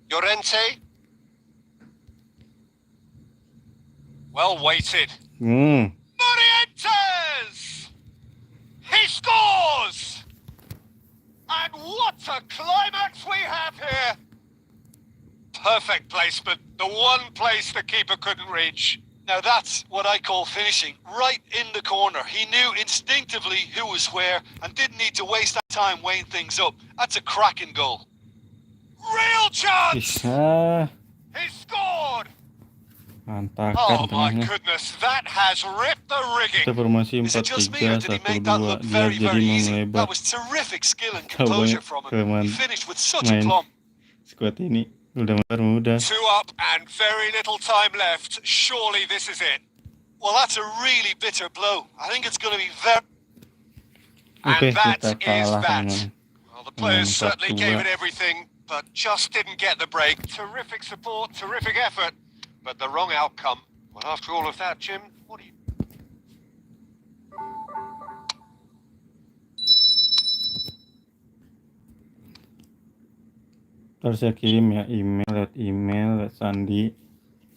Llorente. Well weighted. Morientes! He scores! And what a climax we have here! Perfect placement, the one place the keeper couldn't reach. Now that's what I call finishing, right in the corner. He knew instinctively who was where and didn't need to waste that time weighing things up. That's a cracking goal. Real chance! Bisa. He scored! Mantakan Oh my tengahnya. goodness, that has ripped the Kita rigging. formasi Is it just me or 4-3-1-2. did he make that look Dia very, jadi very easy? melebar. That was terrific skill and Tahu composure banget from him. kelamaan He finished with such main aplomb. squad ini. Udah mudah. 2 up and very little time left. Surely this is it. Well, that's a really bitter blow. I think it's going to be very... Oke, And that kita is kalah that. dengan Well, the players certainly 4-2. gave it everything, but just didn't get the break. Terrific support, terrific effort, but the wrong outcome. Well, after all of that, Jim, what do you... Terus saya kirim ya email lewat Sandi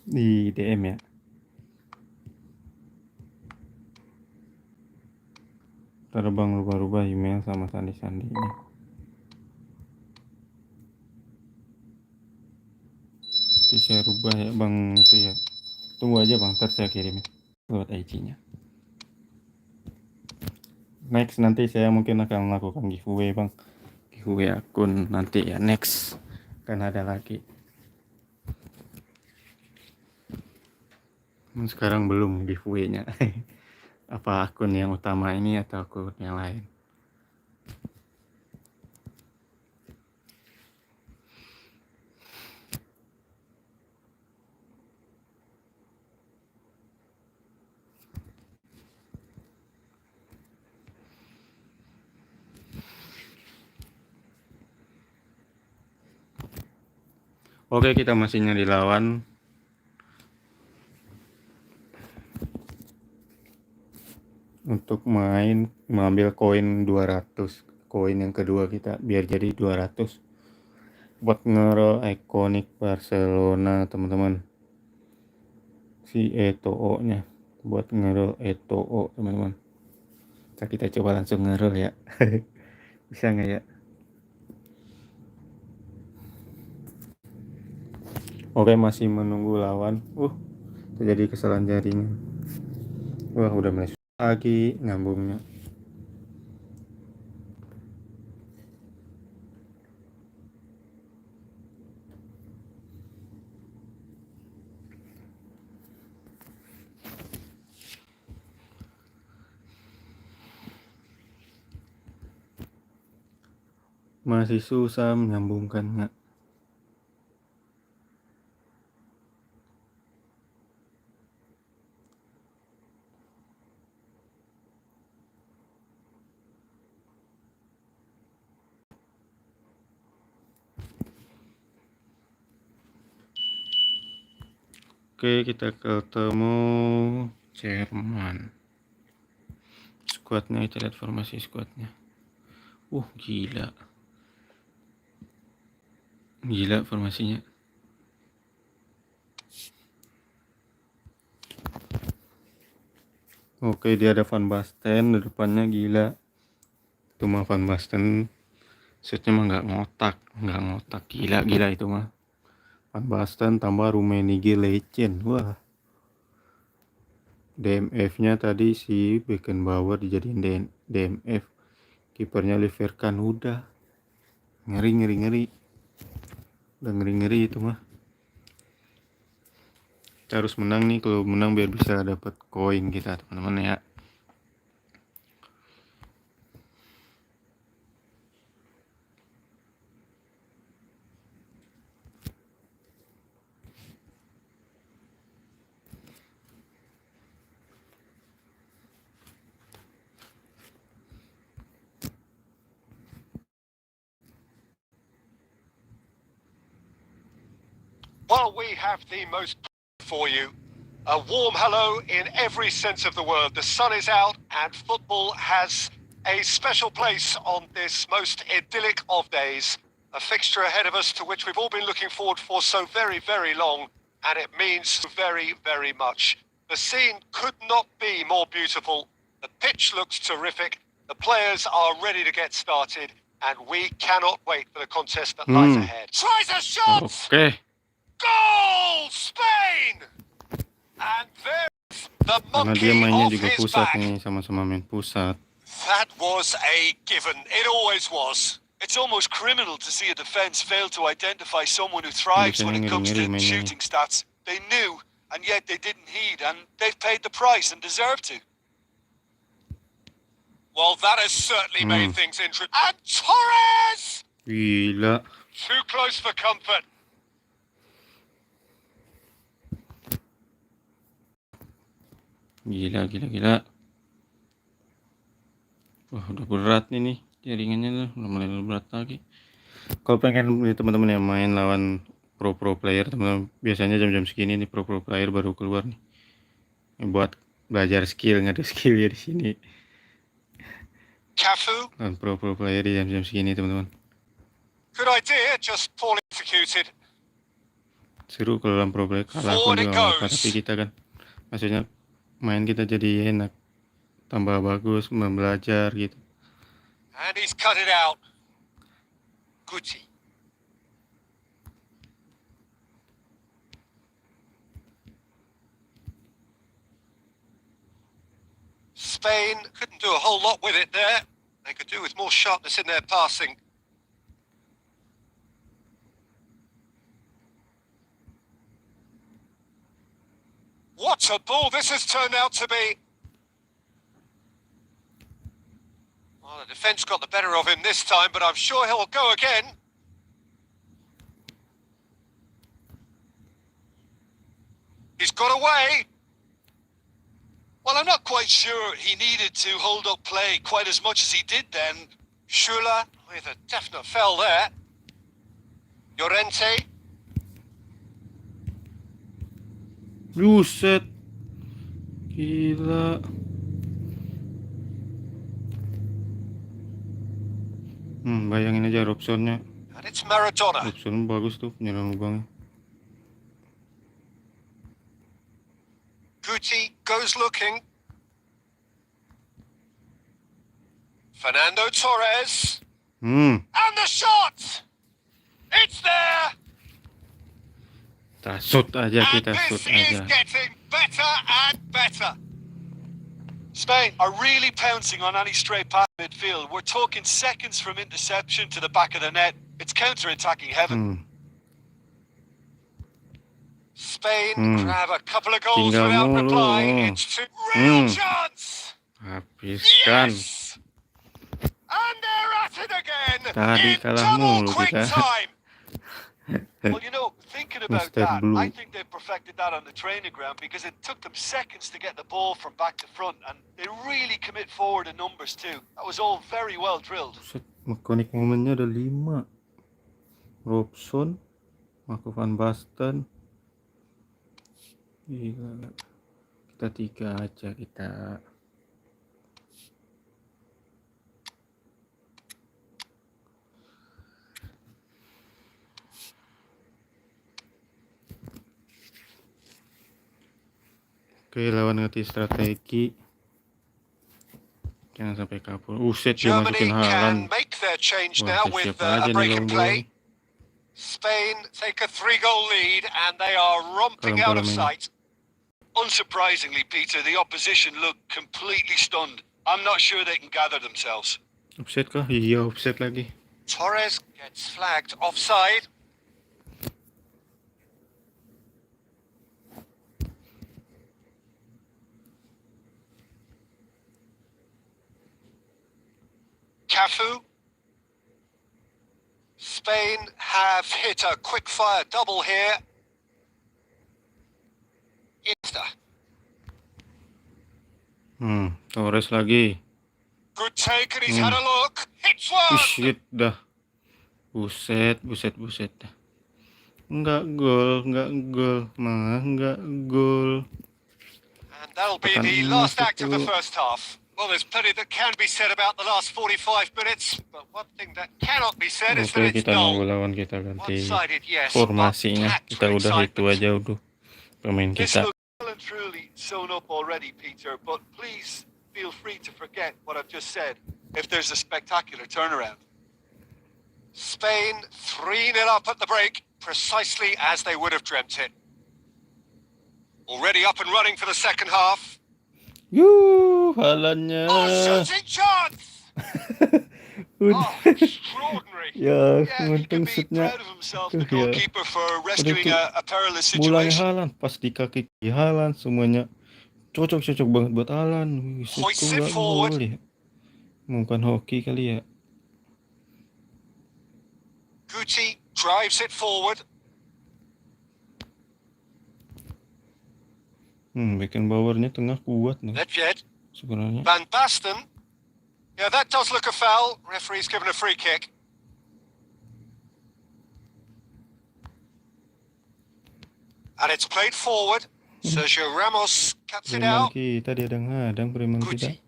di DM ya. Terbang rubah-rubah email sama Sandinya. Nanti saya rubah ya bang itu ya. Tunggu aja bang, ntar saya kirim lewat IG-nya. Next nanti saya mungkin akan melakukan giveaway bang. Giveaway akun nanti ya next. Kan ada lagi. Sekarang belum giveaway-nya. Apa akun yang utama ini atau akun yang lain. Oke, kita masih nyari lawan. Untuk main mengambil koin 200. Koin yang kedua kita biar jadi 200. Buat ngerol iconik Barcelona, teman-teman. Si Eto'o-nya. Buat ngerol Eto'o, teman-teman. Kita coba langsung ngerol ya. Bisa nggak ya? Oke, masih menunggu lawan. Terjadi kesalahan jaringan. Wah, udah mulai lagi nyambungnya. Masih susah menyambungkannya. Oke, kita ketemu Jerman. Squadnya, kita lihat formasi squadnya. Gila. Gila formasinya. Oke, dia ada Van Basten di depannya, gila. Itu mah Van Basten shootnya mah nggak ngotak, gila itu mah. Van Basten tambah Rummenigge legend. Wah. DMF-nya tadi si Beckenbauer dijadiin DMF. Kipernya Liverkan, udah. Ngeri. Udah ngeri itu mah. Kita harus menang nih, kalau menang biar bisa dapat koin kita, teman-teman ya. Well, we have the most for you. A warm hello in every sense of the word. The sun is out and football has a special place on this most idyllic of days. A fixture ahead of us to which we've all been looking forward for so very, very long, and it means very, very much. The scene could not be more beautiful. The pitch looks terrific. The players are ready to get started, and we cannot wait for the contest that lies ahead. Tries a shot! Oke. Goal, Spain! And there's the Karena dia monkey mainnya off juga his pusat back. nih, sama-sama main pusat. That was a given. It always was. It's almost criminal to see a defence fail to identify someone who thrives when it comes to shooting stats. They knew, and yet they didn't heed, and they've paid the price and deserve to. Well, that has certainly made things interesting. And Torres! Gila. Too close for comfort. Gila. Wah, udah berat nih jaringannya tuh, udah mulai berat lagi. Kalau pengen teman-teman yang main lawan pro player, teman-teman, biasanya jam-jam segini nih pro player baru keluar nih. Buat belajar skill, ngadu skill ya di sini. Cafu. Dan pro player di jam-jam segini, teman-teman. Good idea, just poorly executed. Seru kalau dalam pro player, kalah pun juga nggak apa-apa, tapi kita kan maksudnya main kita jadi enak, tambah bagus, belajar gitu. And he's cut it out. Gucci. Spain couldn't do a whole lot with it there. They could do with more sharpness in their passing. What a ball this has turned out to be. Well, the defence got the better of him this time, but I'm sure he'll go again. He's got away. Well, I'm not quite sure he needed to hold up play quite as much as he did then. Schürrle with a definite fell there. Llorente. Buset. Gila. Bayangin aja Robsonnya. And it's Maradona. Robson bagus tuh penyerang lubangnya. Guti goes looking. Fernando Torres. And the shot! It's there! Kita shoot aja. This is getting better and better. Spain are really pouncing on any stray pass midfield. We're talking seconds from interception to the back of the net. It's counter-attacking heaven. Spain grab a couple of goals without reply. It's too real chance. Habiskan. Yes! And they're at it again. Tadi In kalah double mulu quick kita. time. Well, you know, thinking about Mr. that, Blue. I think they perfected that on the training ground because it took them seconds to get the ball from back to front, and they really commit forward in numbers too. That was all very well drilled. Iconic momennya ada 5. Robson, Marco van Basten. Gila. Kita 3 aja kita. Oke, lawan ngerti strategi. Jangan sampai kabur. Set dia masukin Haaland. Wah, siapa aja nih long boy. Spain take a 3-goal lead and they are romping out of sight. Unsurprisingly, Peter, the opposition look completely stunned. I'm not sure they can gather themselves. Offset kah? Iya, offset lagi. Torres gets flagged offside. Cafu. Spain have hit a quick-fire double here. Torres lagi. Good take and he's had a look. Hits one. Shit dah. Buset. Enggak gol. Enggak gol. And that'll be the last act of the first half. Well, there's plenty that can be said about the last 45 minutes, but one thing that cannot be said is that it's kita dull. nunggu lawan kita ganti One-sided, yes, formasinya. but Kita udah itu aja udah pemain this kita. looks well and truly sewn up already, Peter, but please feel free to forget what I've just said if there's a spectacular turnaround. Spain 3-0 up at the break, precisely as they would have dreamt it. Already up and running for the second half. Haalandnya. Oh, shooting chance! Oh, extraordinary. Ya, Yeah, he can be proud of himself, the goalkeeper, for rescuing a perilous Mulai situation. Haaland, pas di kaki Haaland semuanya cocok banget buat Haaland. Hoists it forward. Ya. Bukan hoki kali ya. Guti drives it forward. Beckenbauernya tengah kuat nih Nedved. sebenarnya. Van Basten. Yeah, that does look a foul. Referee's given a free kick. And it's played forward. Sergio Ramos cuts it out. Kita dia hadang preman kita. Guti.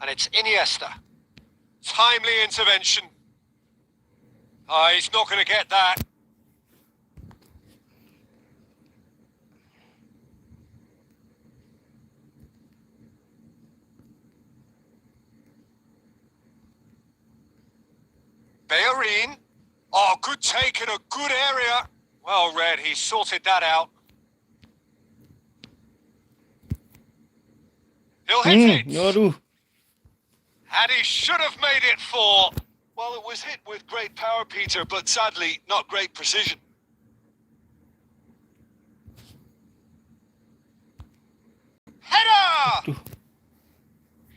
And it's Iniesta. Timely intervention. He's not going to get that. Bellerin. Oh, good take in a good area. Well read, he sorted that out. He'll hit it. Aduh. And he should have made it 4. Well, it was hit with great power, Peter, but sadly, not great precision. Header!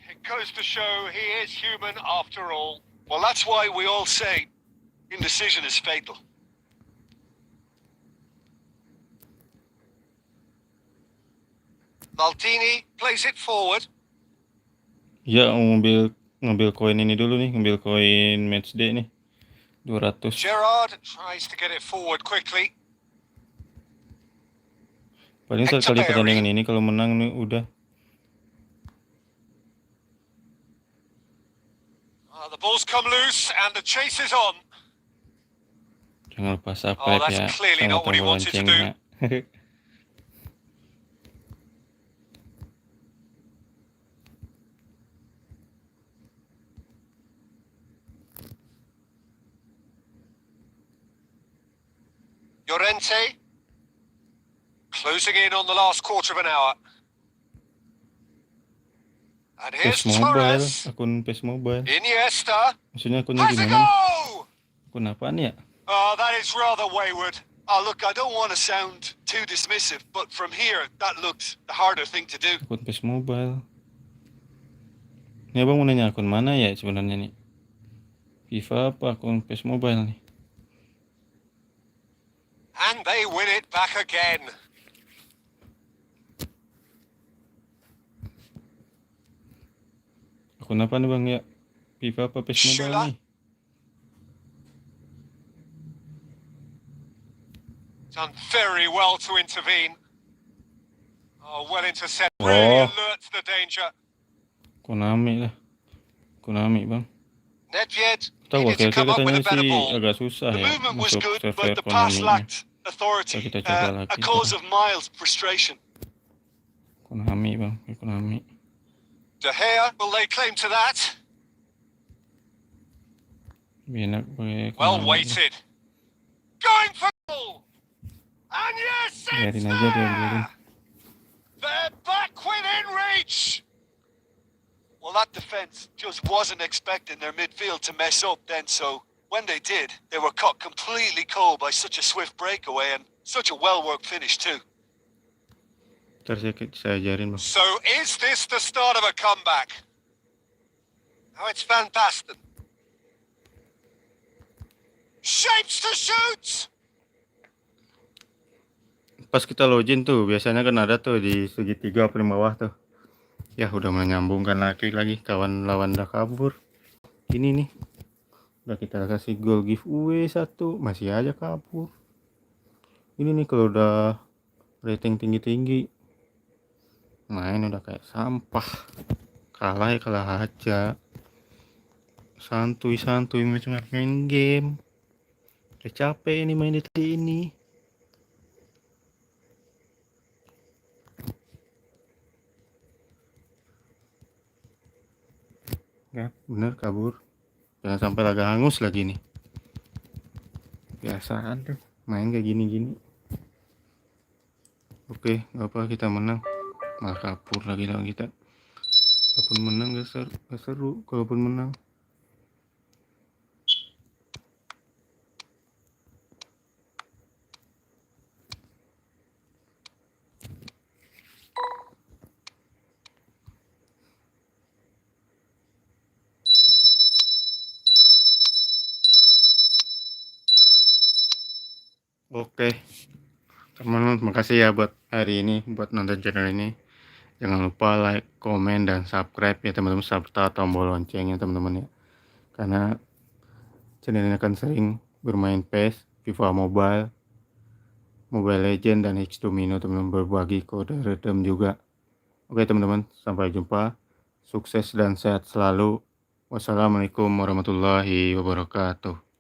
It goes to show he is human after all. Well, that's why we all say indecision is fatal. Maldini plays it forward. Ya, ngambil koin ini dulu nih, ngambil koin Matchday nih. 200. Gerrard tries to get it forward quickly. Paling sekali pertandingan ini kalau menang nih udah. The ball's come loose and the chase is on. Jangan lupa subscribe ya. Clearly not what he wanted to do. Llorente closing in on the last quarter of an hour. And here's Torres. Akun PES Mobile. Iniesta. Maksudnya akunnya Has a gimana? go! Akun apaan ya? Oh, that is rather wayward. Oh, look, I don't want to sound too dismissive, but from here, that looked the harder thing to do. Akun PES Mobile. Ini abang mau nanya akun mana ya sebenarnya nih? FIFA apa akun PES Mobile nih? And they win it back again. Akun apa nih bang ya? FIFA apa PES Mobile nih? Done very well to intervene. Oh, well intercepted. Really alerts the danger. Konami lah. Konami bang. Nedved Tahu needed to come up with katanya a better sih ball. agak susah The ya movement was masuk good, server but the pass Konami. lacked authority, Kita coba a lagi. cause of mild frustration. Konami bang, Konami. De Gea, will they claim to that? Enak Well weighted. Going for goal. And yes, it's Biarin aja dia biarin. They're back within reach. Well, that defense just wasn't expecting their midfield to mess up then, so when they did, they were caught completely cold by such a swift breakaway and such a well-worked finish too. Ntar saya ajarin bang. So is this the start of a comeback? Oh, it's fantastic. Shapes to shoot. Pas kita login tuh biasanya kan ada tuh di segitiga paling bawah tuh. Ya udah menyambungkan lagi kawan lawan udah kabur. Ini nih udah kita kasih goal giveaway 1, masih aja kabur. Ini nih kalau udah rating tinggi-tinggi main udah kayak sampah. Kalah ya kalah aja, santuy macam main game. Udah capek nih main di ini. Ya bener kabur, jangan sampai laga hangus lagi nih. Biasaan tuh main kayak gini. Oke, gak apa kita menang, malah kabur lagi lawan kita. Kalaupun menang gak seru, kalaupun menang. Oke teman-teman, makasih ya buat hari ini, buat nonton channel ini. Jangan lupa like, komen, dan subscribe ya teman-teman, serta tombol loncengnya teman-teman ya. Karena channel ini akan sering bermain PES, FIFA Mobile, Mobile Legend, dan X Domino teman-teman, berbagi kode redeem juga. Oke teman-teman, sampai jumpa. Sukses dan sehat selalu. Wassalamualaikum warahmatullahi wabarakatuh.